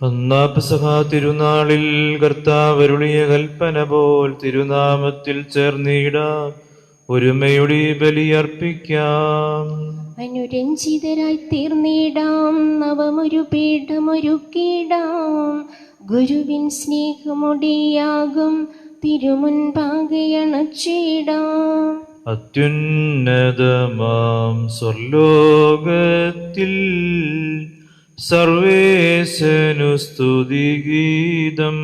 ഒന്നാം പെസഹ തിരുനാളിൽ കർത്താവരുളിയ കൽപ്പന പോൽ തിരുനാമത്തിൽ ചേർന്നിടാം, ഒരുമയുടെ ബലിയർപ്പിക്കാം. അനുരഞ്ജിതരായി തീർന്നിടാം, നവമൊരു പീഠമൊരുക്കിടാം. ഗുരുവിൻ സ്നേഹമൊടിയാകും തിരുമുൻപാകെ അണച്ചിടാം. അത്യുന്നതമാം സ്വർലോകത്തിൽ സർവേശനു സ്തുതിഗീതം.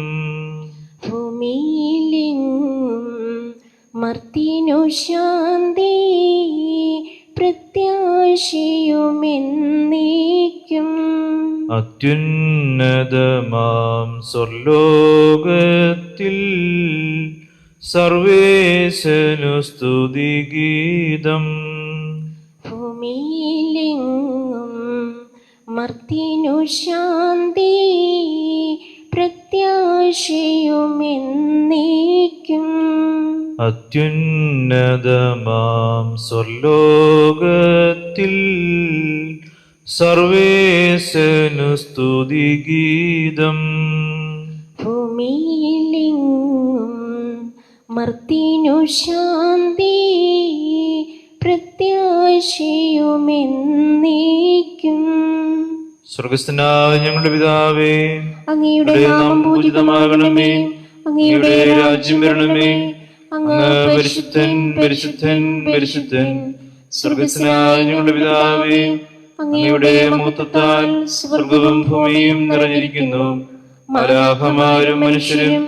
ഭൂമിയിലെങ്ങും മർത്യനു ശാന്തി, പ്രത്യാശയുമെന്നേക്കും. അത്യുന്നതമാം സ്വർലോകത്തിൽ സർവേശനു സ്തുതിഗീതം. ഭൂമിയിലെങ്ങും മർത്യനു ശാന്തി, പ്രത്യാശയുമെന്നേക്കും. അത്യുന്നതമാം സ്വർലോകത്തിൽ സർവേശനു സ്തുതിഗീതം. ഭൂമിയിലെങ്ങും മർത്യനു ശാന്തി, പ്രത്യാശയുമെന്നേക്കും. സ്വർഗ്ഗസ്ഥനായ ഞങ്ങളുടെ പിതാവേ, അങ്ങയുടെ നാമം പൂജിതമാകണമേ. അങ്ങയുടെ രാജ്യം വരണമേ. അങ്ങ് പരിശുദ്ധൻ പരിശുദ്ധൻ പരിശുദ്ധൻ. സ്വർഗ്ഗസ്ഥനായ ഞങ്ങളുടെ പിതാവേ, അങ്ങയുടെ മഹത്വത്താൽ സ്വർഗവും ഭൂമിയും നിറഞ്ഞിരിക്കുന്നു. മാലാഖമാരും മനുഷ്യരും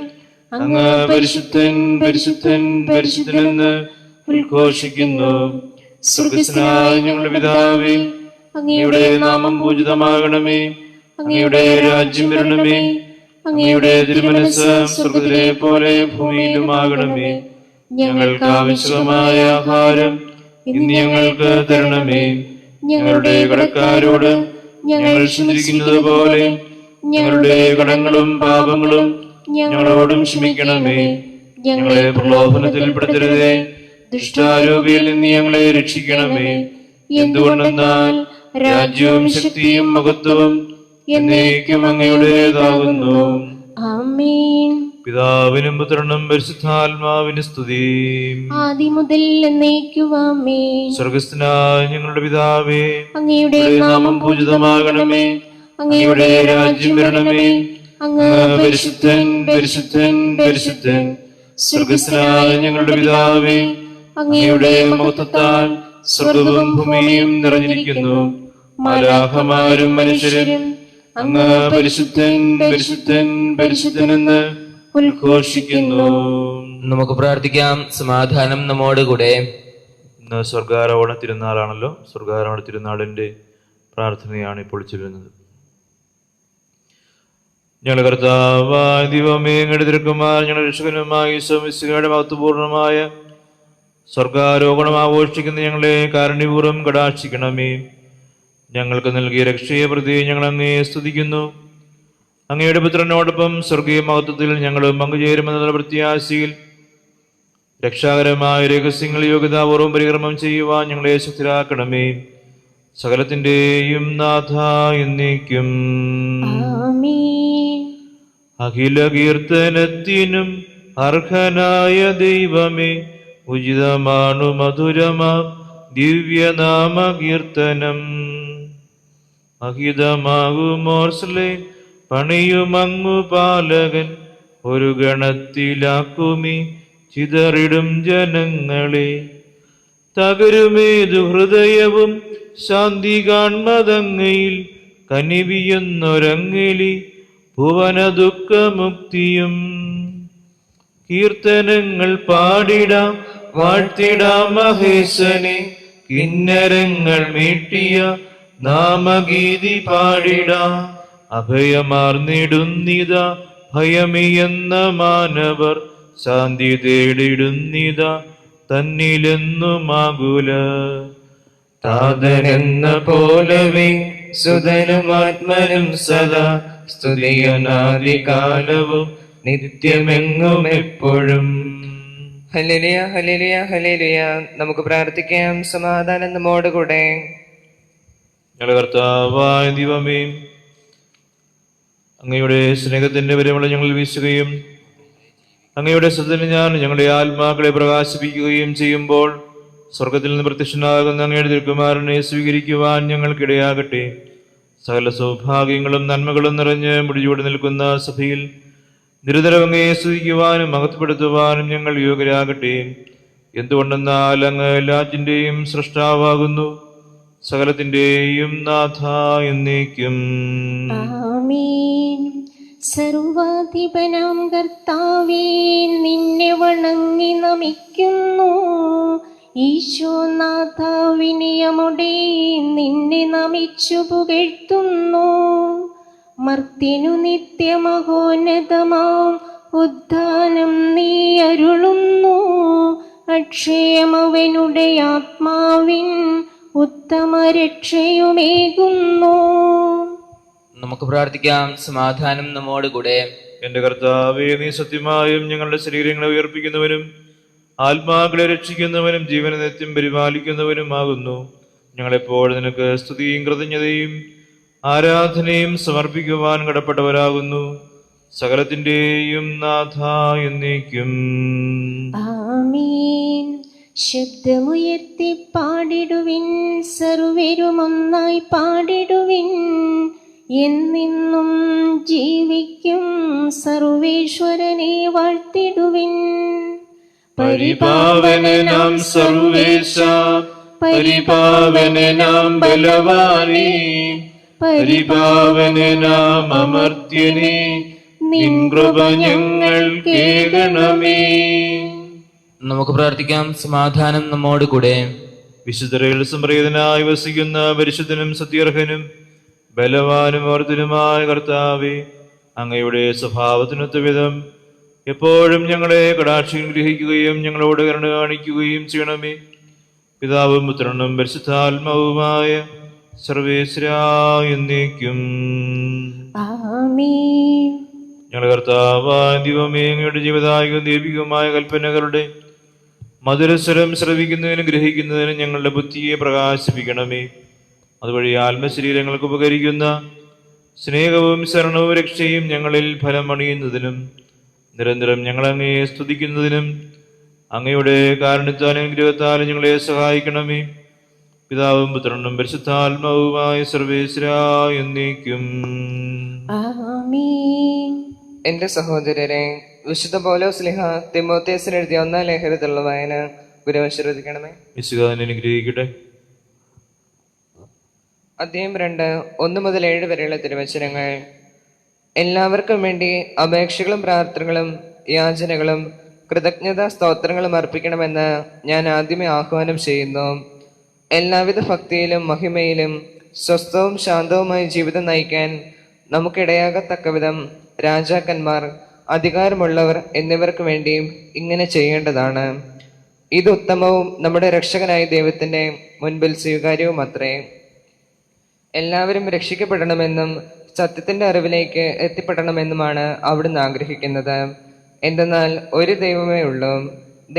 അങ്ങ് പരിശുദ്ധൻ പരിശുദ്ധൻ പരിശുദ്ധനെന്ന് ഉദ്ഘോഷിക്കുന്നു. സ്വർഗ്ഗസ്ഥനായ ഞങ്ങളുടെ പിതാവേ, അങ്ങയുടെ നാമം പൂജിതമാകണമേ. അങ്ങയുടെ രാജ്യം വരണമേ. അങ്ങയുടെ തിരുമനസ്സ് സ്വർഗ്ഗത്തിലെ പോലെ ഭൂമിയിലുമാകണമേ. ഞങ്ങൾക്ക് ആവശ്യമായ ആഹാരം ഇന്ന് ഞങ്ങൾക്ക് തരണമേ. ഞങ്ങളുടെ കടക്കാരോട് ഞങ്ങൾ ക്ഷമിക്കുന്നത് പോലെ ഞങ്ങളുടെ കടങ്ങളും പാപങ്ങളും ഞങ്ങളോടും ക്ഷമിക്കണമേ. ഞങ്ങളെ പ്രലോഭനത്തിൽ പെടുത്തരുതേ, ദുഷ്ടാരൂപിയിൽ നിന്ന് ഞങ്ങളെ രക്ഷിക്കണമേ. എന്തുകൊണ്ടെന്നാൽ രാജ്യവും ശക്തിയും മഹത്വവും എന്നേക്കും അങ്ങയുടേതാകുന്നു. ആമേൻ. പിതാവിനും പുത്രനും പരിശുദ്ധാത്മാവിന് സ്തുതി. ആദി മുതൽ എന്നേക്കും ആമേൻ. സ്വർഗ്ഗസ്ഥനായ ഞങ്ങളുടെ പിതാവേ, അങ്ങയുടെ നാമം പൂജിതമാകണമേ. അങ്ങയുടെ രാജ്യം വരണമേ. അങ്ങ് പരിശുദ്ധൻ പരിശുദ്ധൻ പരിശുദ്ധൻ. സ്വർഗ്ഗസ്ഥനായ ഞങ്ങളുടെ പിതാവേ, അങ്ങയുടെ മഹത്വത്താൽ സ്വർഗവും ഭൂമിയും നിറഞ്ഞിരിക്കുന്നു. മാലാഖമാരും മനുഷ്യരും അങ്ങ് പരിശുദ്ധൻ പരിശുദ്ധൻ പരിശുദ്ധനെന്ന് ഉദ്ഘോഷിക്കുന്നു. നമുക്ക് പ്രാർത്ഥിക്കാം. സമാധാനം നമ്മോടുകൂടെ. ഇന്ന് സ്വർഗാരോഹണ തിരുനാളാണല്ലോ. സ്വർഗാരോഹണ തിരുനാളിന്റെ പ്രാർത്ഥനയാണ് ഇപ്പോൾ ചൊല്ലുന്നത്. ഞങ്ങളുടെ കർത്താവായ ദൈവമേ, അങ്ങയുടെ തിരുക്കുമാർ ഞങ്ങളുടെ രക്ഷകനുമായ ഈശോ മിശിഹായുടെ മഹത്വപൂർണമായ സ്വർഗാരോഹണം ആഘോഷിക്കുന്ന ഞങ്ങളെ കാരുണ്യപൂർവ്വം കടാക്ഷിക്കണമേ. ഞങ്ങൾക്ക് നൽകിയ രക്ഷയെ പ്രതി ഞങ്ങൾ അങ്ങയെ സ്തുതിക്കുന്നു. അങ്ങയുടെ പുത്രനോടൊപ്പം സ്വർഗീയ മഹത്വത്തിൽ ഞങ്ങളും പങ്കുചേരുമെന്നുള്ള പ്രത്യാശയിൽ രക്ഷാകരമായ രഹസ്യങ്ങൾ യോഗ്യതാപൂർവ്വം പരിക്രമം ചെയ്യുവാൻ ഞങ്ങളെ ശക്തരാക്കണമേ. സകലത്തിന്റെയും നാഥ എന്നേക്കും ആമേൻ. അഖില കീർത്തനത്തിനും അർഹനായ ദൈവമേ, ഉചിതമാണു മധുരമാ ദിവ്യനാമ കീർത്തനം. അഹിതമാകുമോർസ്ലെ പണിയുമങ്ങു പാലകൻ, ഒരു ഗണത്തിലാക്കുമീ ചിതറിടും ജനങ്ങളെ. തകരുമേതു ഹൃദയവും ശാന്തി കാൺമതങ്ങയിൽ, കനിവിയുന്നൊരങ്ങിലി ഭുവന ദുഃഖമുക്തിയും. കീർത്തനങ്ങൾ പാടിടാം, വാഴ്ത്തിടാം മഹേശനെ. കിന്നരങ്ങൾ മീട്ടിയ നാമഗീതി പാടിടാം. അഭയമാർന്നിടുന്നിത ഭയമിയെന്ന മാനവർ, ശാന്തി തേടിടുന്നിത തന്നിലെന്നുമാകുല. താതനെന്ന പോലവേ സുതനും ആത്മനും സദാ, സ്തുതിയനാദികാലവും നിത്യമെങ്ങും എപ്പോഴും. Hallelujah hallelujah hallelujah. നമുക്ക് പ്രാർത്ഥിക്കാം. സമാധാനം നമ്മോടുകൂടെ. ഞങ്ങളുടെ കർത്താവായ ദൈവമേ, അങ്ങയുടെ സ്നേഹത്തിന്റെ പരിമളം ഞങ്ങളിൽ വീശുകയും അങ്ങയുടെ സത്യത്തിൽ ഞാൻ ഞങ്ങളുടെ ആത്മാക്കളെ പ്രകാശിപ്പിക്കുകയും ചെയ്യുമ്പോൾ സ്വർഗത്തിൽ നിന്ന് പ്രത്യക്ഷനാകുന്ന അങ്ങയുടെ തിരുക്കുമാരനെ സ്വീകരിക്കുവാൻ ഞങ്ങൾക്കിടയാകട്ടെ. സകല സൗഭാഗ്യങ്ങളും നന്മകളും നിറഞ്ഞ് മുടിചൂടി നിൽക്കുന്ന സഭയിൽ നിരന്തരം അങ്ങയെ സ്തുതിക്കുവാനും മഹത്വപ്പെടുത്തുവാനും ഞങ്ങൾ യോഗ്യരാകട്ടെ. എന്തുകൊണ്ടെന്നാൽ അങ്ങ് എല്ലാറ്റിന്റെയും സൃഷ്ടാവാകുന്നു, സകലത്തിന്റെയും നാഥ എന്നേക്കും. ആമേൻ. സർവാധിപനാം കർത്താവേ, നിന്നെ വണങ്ങി നമിക്കുന്നു. ഈശോനാഥ, വിനയമുടെ നിന്നെ നമിച്ചു പുകഴ്ത്തുന്നു. മർത്യനു നിത്യമഹോന്നതമാം ഉദ്ധാനം നീ അരുളുന്നു. അക്ഷയമവനുടെ ആത്മാവിൻ ഉത്തമ രക്ഷയുമേകുന്നു. നമുക്ക് പ്രാർത്ഥിക്കാം. സമാധാനം നമ്മോട് കൂടെ. എന്റെ കർത്താവേ, നീ സത്യമായും ഞങ്ങളുടെ ശരീരങ്ങളെ ഉയർപ്പിക്കുന്നവനും ആത്മാക്കളെ രക്ഷിക്കുന്നവനും ജീവനെ നിത്യം പരിപാലിക്കുന്നവനുമാകുന്നു. ഞങ്ങളെപ്പോൾ നിനക്ക് സ്തുതിയും കൃതജ്ഞതയും ആരാധനയും സമർപ്പിക്കുവാൻ കടപ്പെട്ടവരാകുന്നു. സകലത്തിന്റെയും നാഥ എന്നേക്കും. ആമേൻ. ശബ്ദമുയർത്തി പാടിടുവിൻ, സർവരും ഒന്നായി പാടിടുവിൻ. എന്നെന്നും ജീവിക്കും സർവേശ്വരനെ വാഴ്ത്തിടുവിൻ. പരിപാവനനാം സർവേശ, പരിപാവനനാം ബലവാനേ, പരിപാവനനാം അമർത്യനേ, നിൻ കൃപ ഞങ്ങൾ കേൾക്കണമേ. നമുക്ക് പ്രാർത്ഥിക്കാം. സമാധാനം നമ്മോട് കൂടെ. വിശുദ്ധരിൽ സംപ്രീതനായി വസിക്കുന്ന പരിശുദ്ധനും സത്യർഹനും ബലവാനും ഓർത്തനുമായ കർത്താവേ, അങ്ങയുടെ സ്വഭാവത്തിനൊത്ത വിധം എപ്പോഴും ഞങ്ങളെ കടാക്ഷം ഗ്രഹിക്കുകയും ഞങ്ങളോട് കരുണ കാണിക്കുകയും ചെയ്യണമേ. പിതാവും പുത്രനും പരിശുദ്ധാത്മാവുമായ സർവേശ്വരാ എന്നേക്കും. ആമേൻ. ഞങ്ങളുടെ കർത്താവായ ദൈവമേ, അങ്ങയുടെ ജീവദായകവും ദൈവികവുമായ കൽപ്പനകളുടെ മധുരസ്വരം ശ്രവിക്കുന്നതിനും ഗ്രഹിക്കുന്നതിനും ഞങ്ങളുടെ ബുദ്ധിയെ പ്രകാശിപ്പിക്കണമേ. അതുവഴി ആത്മശരീരങ്ങൾക്ക് ഉപകരിക്കുന്ന സ്നേഹവും ശരണവും രക്ഷയും ഞങ്ങളിൽ ഫലമണിയുന്നതിനും നിരന്തരം ഞങ്ങളങ്ങയെ സ്തുതിക്കുന്നതിനും അങ്ങയുടെ കാരുണ്യത്താലും അനുഗ്രഹത്താലും ഞങ്ങളെ സഹായിക്കണമേ. പിതാവും പുത്രനും പരിശുദ്ധാത്മാവുമായ സർവേശ്വരാ എന്നേക്കും. ആമേൻ. എന്റെ സഹോദരരെ, വിശുദ്ധ പൗലോസ് ശ്ലീഹ തിമോഥെയോസിന് എഴുതിയ 1-ാം ലേഖനത്തിലുള്ള വായന ഗുരുവൻ ശ്രദ്ധിക്കണമേ. യേശുദാനെ അനുഗ്രഹിക്കട്ടെ. അധ്യായം 2, 1 മുതൽ 7 വരെയുള്ള തിരുവചനങ്ങൾ. എല്ലാവർക്കും വേണ്ടി അപേക്ഷകളും പ്രാർത്ഥനകളും യാചനകളും കൃതജ്ഞതാ സ്തോത്രങ്ങളും അർപ്പിക്കണമെന്ന് ഞാൻ ആദ്യമേ ആഹ്വാനം ചെയ്യുന്നു. എല്ലാവിധ ഭക്തിയിലും മഹിമയിലും സ്വസ്ഥവും ശാന്തവുമായ ജീവിതം നയിക്കാൻ നമുക്കിടയാകത്തക്കവിധം രാജാക്കന്മാർ, അധികാരമുള്ളവർ എന്നിവർക്ക് വേണ്ടിയും ഇങ്ങനെ ചെയ്യേണ്ടതാണ്. ഇത് ഉത്തമവും നമ്മുടെ രക്ഷകനായ ദൈവത്തിന്റെ മുൻപിൽ സ്വീകാര്യവും അത്രേ. എല്ലാവരും രക്ഷിക്കപ്പെടണമെന്നും സത്യത്തിന്റെ അറിവിലേക്ക് എത്തിപ്പെടണമെന്നുമാണ് അവിടുന്ന് ആഗ്രഹിക്കുന്നത്. എന്തെന്നാൽ ഒരു ദൈവമേ ഉള്ളൂ,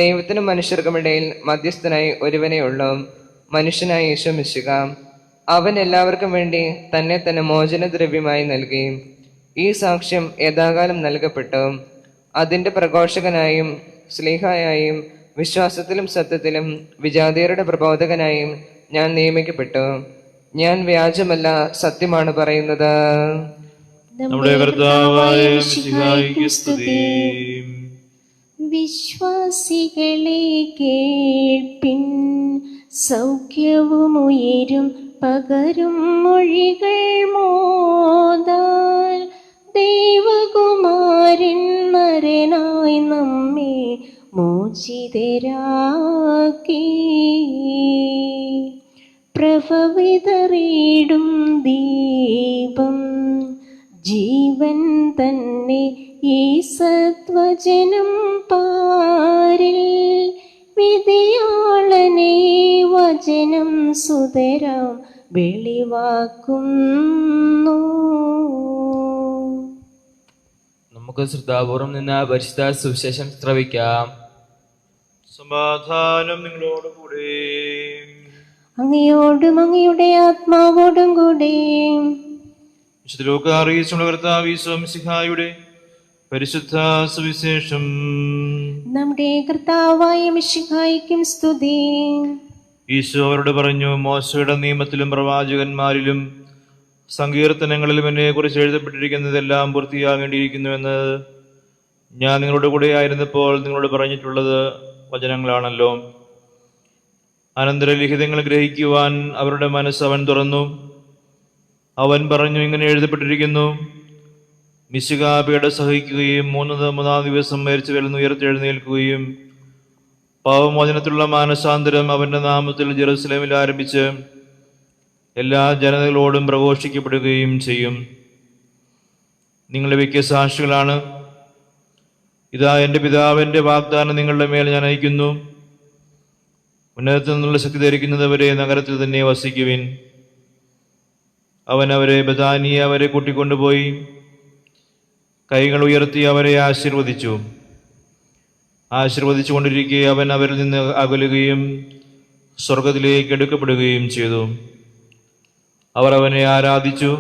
ദൈവത്തിനും മനുഷ്യർക്കുമിടയിൽ മധ്യസ്ഥനായി ഒരുവനേ ഉള്ളൂ, മനുഷ്യനായ യേശു മിശിഹ. അവൻ എല്ലാവർക്കും വേണ്ടി തന്നെ തന്നെ മോചനദ്രവ്യമായി നൽകി. ഈ സാക്ഷ്യം യഥാകാലം നൽകപ്പെട്ടു. അതിന്റെ പ്രഘോഷകനായും ശ്ലീഹായായും വിശ്വാസത്തിലും സത്യത്തിലും വിജാതിയരുടെ പ്രബോധകനായും ഞാൻ നിയമിക്കപ്പെട്ടു. ഞാൻ വ്യാജമല്ല, സത്യമാണ് പറയുന്നത്. നമ്മുടെ കർത്താവായ മിശിഹായ്ക്ക് സ്തുതി. വിശ്വാസികളെ കേൾപ്പിൻ, സൗഖ്യവും ഉയരും പകരും മൊഴികൾ മോദാൽ. ദൈവകുമാരൻ നരനായി നമ്മെ മോചിതരാക്കി. പ്രഭവിതറിയിടും ദീപം ജീവൻ തന്നെ ഈ സത്വജനം പാരിൽ. വിധിയാളനെ വചനം സുതരാം വെളിവാക്കുന്നു. നമുക്ക് ശ്രദ്ധാപൂർവം നിന്ന് പരിശുദ്ധ സുവിശേഷം ശ്രവിക്കാം. സമാധാനം നിങ്ങളോട് കൂടെ. അങ്ങയോടും അങ്ങയുടെ ആത്മാവോടും കൂടെ. വിശുദ്ധ ലൂക്കാ അറിയിച്ചുള്ള കർത്താവ് ഈശോ മിശിഹായുടെ പരിശുദ്ധ സുവിശേഷം. നമ്മുടെ കർത്താവായ മിശിഹായ്ക്കും സ്തുതി. ഈശോ അവരോട് പറഞ്ഞു, മോശയുടെ നിയമത്തിലും പ്രവാചകന്മാരിലും സങ്കീർത്തനങ്ങളിലും എന്നെ കുറിച്ച് എഴുതപ്പെട്ടിരിക്കുന്നതെല്ലാം പൂർത്തിയാകേണ്ടിയിരിക്കുന്നുവെന്ന് ഞാൻ നിങ്ങളുടെ കൂടെ ആയിരുന്നപ്പോൾ നിങ്ങളോട് പറഞ്ഞിട്ടുള്ളത് വചനങ്ങളാണല്ലോ. അനന്തര ലിഖിതങ്ങൾ ഗ്രഹിക്കുവാൻ അവരുടെ മനസ്സ് അവൻ തുറന്നു. അവൻ പറഞ്ഞു, ഇങ്ങനെ എഴുതപ്പെട്ടിരിക്കുന്നു, മിശിഹാ പീഡ സഹിക്കുകയും മൂന്നാം ദിവസം മരിച്ചവരിൽ നിന്ന് ഉയർത്തെഴുന്നേൽക്കുകയും പാപമോചനത്തിലുള്ള മാനസാന്തരം അവന്റെ നാമത്തിൽ ജെറുസലേമിൽ ആരംഭിച്ച് എല്ലാ ജനതകളോടും പ്രഘോഷിക്കപ്പെടുകയും ചെയ്യും. നിങ്ങളുടെ വ്യക്തി സാക്ഷികളാണ്. ഇതാ, എൻ്റെ പിതാവിൻ്റെ വാഗ്ദാനം നിങ്ങളുടെ മേൽ ഞാൻ അയക്കുന്നു. ഉന്നതത്തിൽ നിന്നുള്ള ശക്തി ധരിക്കുന്നവരെ നഗരത്തിൽ തന്നെ വസിക്കുവിൻ. അവൻ അവരെ ബഥാനിയ അവരെ കൂട്ടിക്കൊണ്ടുപോയി കൈകൾ ഉയർത്തി അവരെ ആശീർവദിച്ചുകൊണ്ടിരിക്കെ അവൻ അവരിൽ നിന്ന് അകലുകയും സ്വർഗത്തിലേക്ക് എടുക്കപ്പെടുകയും ചെയ്തു. അവർ അവനെ ആരാധിച്ചു.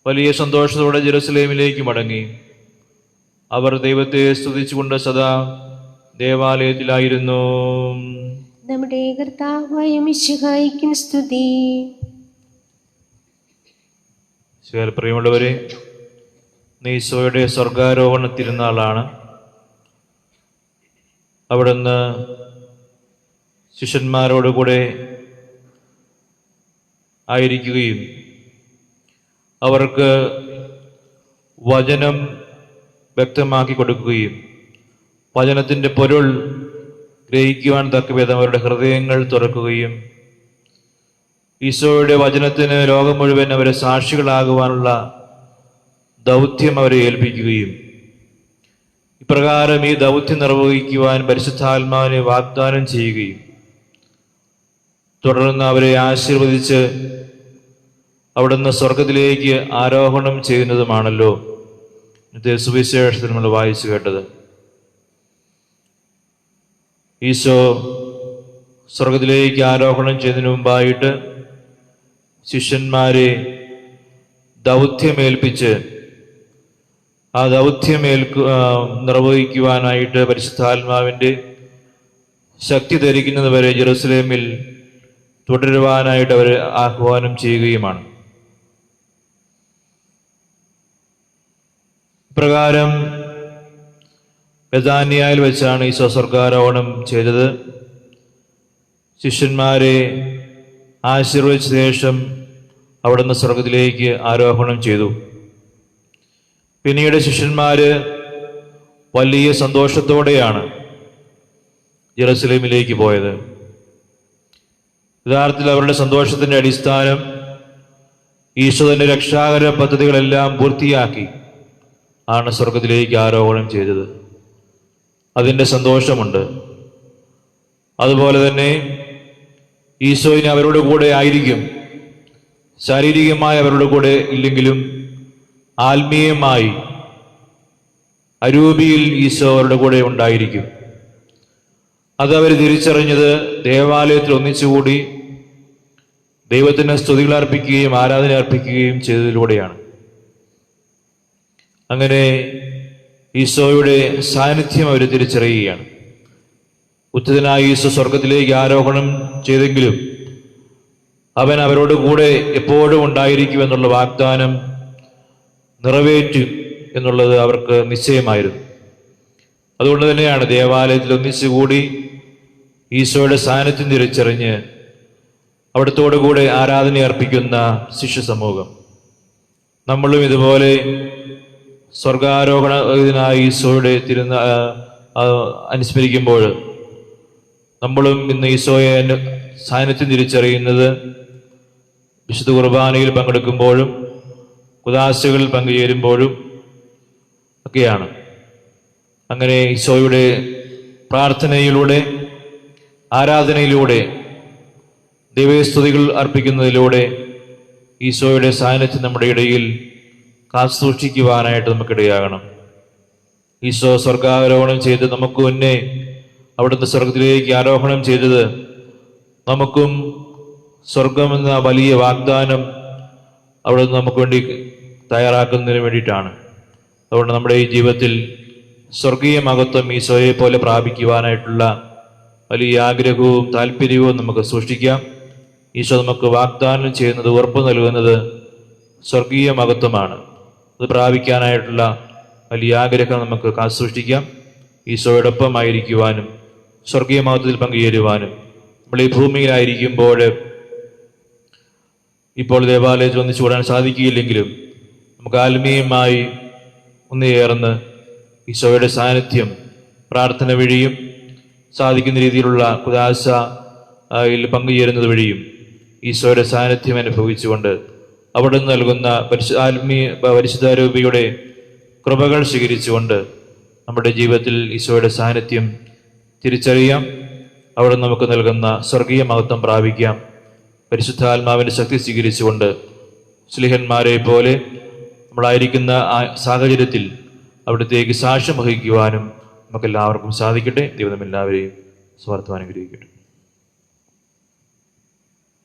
വലിയ സന്തോഷത്തോടെ ജെറുസലേമിലേക്ക് മടങ്ങി. അവർ ദൈവത്തെ സ്തുതിച്ചുകൊണ്ട് സദാ ദേവാലയത്തിലായിരുന്നു. നമ്മുടെ കർത്താവായ മിശിഹായ്ക്കും സ്തുതി. പ്രിയമുള്ളവരെ, ഈശോയുടെ സ്വർഗാരോഹണ തിരുനാളാണ്. അവിടുന്ന് ശിഷ്യന്മാരോടുകൂടെ ആയിരിക്കുകയും അവർക്ക് വചനം വ്യക്തമാക്കി കൊടുക്കുകയും വചനത്തിൻ്റെ പൊരുൾ ഗ്രഹിക്കുവാൻ തക്കവിധം അവരുടെ ഹൃദയങ്ങൾ തുറക്കുകയും ഈശോയുടെ വചനത്തിന് ലോകം മുഴുവൻ അവരെ സാക്ഷികളാകുവാനുള്ള ദൗത്യം അവരെ ഏൽപ്പിക്കുകയും ഇപ്രകാരം ഈ ദൗത്യം നിർവഹിക്കുവാൻ പരിശുദ്ധാത്മാവിനെ വാഗ്ദാനം ചെയ്യുകയും തുടർന്ന് അവരെ ആശീർവദിച്ച് അവിടുന്ന് സ്വർഗത്തിലേക്ക് ആരോഹണം ചെയ്യുന്നതുമാണല്ലോ ഇന്നത്തെ സുവിശേഷത്തിൽ നമ്മൾ വായിച്ചു കേട്ടത്. ഈശോ സ്വർഗത്തിലേക്ക് ആരോഹണം ചെയ്തതിനു മുമ്പായിട്ട് ശിഷ്യന്മാരെ ദൗത്യമേൽപ്പിച്ച് ആ ദൗത്യം നിർവഹിക്കുവാനായിട്ട് പരിശുദ്ധാത്മാവിൻ്റെ ശക്തി ധരിക്കുന്നതുവരെ ജെറുസലേമിൽ തുടരുവാനായിട്ട് അവർ ആഹ്വാനം ചെയ്യുകയുമാണ്. ഇപ്രകാരം ബെഥാനിയയിൽ വെച്ചാണ് ഈശോ സ്വർഗാരോഹണം ചെയ്തത്. ശിഷ്യന്മാരെ ആശീർവദിച്ച ശേഷം അവിടുന്ന് സ്വർഗത്തിലേക്ക് ആരോഹണം ചെയ്തു. പിന്നീട് ശിഷ്യന്മാര് വലിയ സന്തോഷത്തോടെയാണ് ജെറുസലേമിലേക്ക് പോയത്. യഥാർത്ഥത്തിൽ അവരുടെ സന്തോഷത്തിന്റെ അടിസ്ഥാനം ഈശോ തന്റെ രക്ഷാകര പദ്ധതികളെല്ലാം പൂർത്തിയാക്കി ആണ് സ്വർഗത്തിലേക്ക് ആരോഹണം ചെയ്തത്. അതിൻ്റെ സന്തോഷമുണ്ട്. അതുപോലെ തന്നെ ഈശോ ഇനി അവരുടെ കൂടെ ആയിരിക്കും. ശാരീരികമായി അവരുടെ കൂടെ ഇല്ലെങ്കിലും ആത്മീയമായി അരൂപിയിൽ ഈശോ അവരുടെ കൂടെ ഉണ്ടായിരിക്കും. അതവർ തിരിച്ചറിഞ്ഞത് ദേവാലയത്തിൽ ഒന്നിച്ചുകൂടി ദൈവത്തിന് സ്തുതികൾ അർപ്പിക്കുകയും ആരാധന അർപ്പിക്കുകയും ചെയ്തതിലൂടെയാണ്. അങ്ങനെ ഈശോയുടെ സാന്നിധ്യം അവർ തിരിച്ചറിയുകയാണ്. ഉത്തിതനായ ഈശോ സ്വർഗത്തിലേക്ക് ആരോഹണം ചെയ്തെങ്കിലും അവൻ അവരോട് കൂടെ എപ്പോഴും ഉണ്ടായിരിക്കുമെന്നുള്ള വാഗ്ദാനം നിറവേറ്റും എന്നുള്ളത് അവർക്ക് നിശ്ചയമായിരുന്നു. അതുകൊണ്ട് തന്നെയാണ് ദേവാലയത്തിൽ ഒന്നിച്ചുകൂടി ഈശോയുടെ സാന്നിധ്യം തിരിച്ചറിഞ്ഞ് അവിടത്തോടു കൂടെ ആരാധന അർപ്പിക്കുന്ന ശിഷ്യ സമൂഹം. നമ്മളും ഇതുപോലെ സ്വർഗാരോഹണത്തിനായി ഈശോയുടെ അനുസ്മരിക്കുമ്പോൾ നമ്മളും ഇന്ന് ഈശോയെ സാന്നിധ്യം തിരിച്ചറിയുന്നത് വിശുദ്ധ കുർബാനയിൽ പങ്കെടുക്കുമ്പോഴും കുദാശകളിൽ പങ്കുചേരുമ്പോഴും ഒക്കെയാണ്. അങ്ങനെ ഈശോയുടെ പ്രാർത്ഥനയിലൂടെ ആരാധനയിലൂടെ ദൈവസ്തുതികൾ അർപ്പിക്കുന്നതിലൂടെ ഈശോയുടെ സാന്നിധ്യം നമ്മുടെ ഇടയിൽ കാത്തുസൂക്ഷിക്കുവാനായിട്ട് നമുക്കിടയാകണം. ഈശോ സ്വർഗാരോഹണം ചെയ്ത് നമുക്ക് മുന്നേ അവിടുന്ന് സ്വർഗത്തിലേക്ക് ആരോഹണം ചെയ്തത് നമുക്കും സ്വർഗമെന്ന വലിയ വാഗ്ദാനം അവിടെ നിന്ന് നമുക്ക് വേണ്ടി തയ്യാറാക്കുന്നതിന് വേണ്ടിയിട്ടാണ്. അതുകൊണ്ട് നമ്മുടെ ഈ ജീവിതത്തിൽ സ്വർഗീയ മഹത്വം ഈശോയെ പോലെ പ്രാപിക്കുവാനായിട്ടുള്ള വലിയ ആഗ്രഹവും താല്പര്യവും നമുക്ക് സൂക്ഷിക്കാം. ഈശോ നമുക്ക് വാഗ്ദാനം ചെയ്യുന്നത്, ഉറപ്പ് നൽകുന്നത് സ്വർഗീയ മഹത്വമാണ്. അത് പ്രാപിക്കാനായിട്ടുള്ള വലിയ ആഗ്രഹം നമുക്ക് സൂക്ഷിക്കാം. ഈശോയോടൊപ്പം ആയിരിക്കുവാനും സ്വർഗീയ മഹത്വത്തിൽ പങ്കുചേരുവാനും നമ്മൾ ഈ ഭൂമിയിലായിരിക്കുമ്പോൾ ഇപ്പോൾ ദേവാലയത്തിൽ ഒന്നിച്ചു കൂടാൻ സാധിക്കുകയില്ലെങ്കിലും നമുക്ക് ആത്മീയമായി ഒന്നുചേർന്ന് ഈശോയുടെ സാന്നിധ്യം പ്രാർത്ഥന വഴിയും സാധിക്കുന്ന രീതിയിലുള്ള കുദാശയിൽ പങ്കുചേരുന്നത് വഴിയും ഈശോയുടെ സാന്നിധ്യം അനുഭവിച്ചുകൊണ്ട് അവിടെ നിന്ന് നൽകുന്ന പരിശുദ്ധാരൂപിയുടെ കൃപകൾ സ്വീകരിച്ചുകൊണ്ട് നമ്മുടെ ജീവിതത്തിൽ ഈശോയുടെ സാന്നിധ്യം തിരിച്ചറിയാം. അവിടെ നമുക്ക് നൽകുന്ന സ്വർഗീയ മഹത്വം പ്രാപിക്കാം. പരിശുദ്ധാത്മാവിൻ്റെ ശക്തി സ്വീകരിച്ചുകൊണ്ട് സ്ലിഹന്മാരെ പോലെ നമ്മളായിരിക്കുന്ന ആ സാഹചര്യത്തിൽ അവിടത്തേക്ക് സാക്ഷ്യം വഹിക്കുവാനും നമുക്കെല്ലാവർക്കും സാധിക്കട്ടെ. ദൈവം എല്ലാവരെയും സ്വാർത്ഥം അനുഗ്രഹിക്കട്ടെ.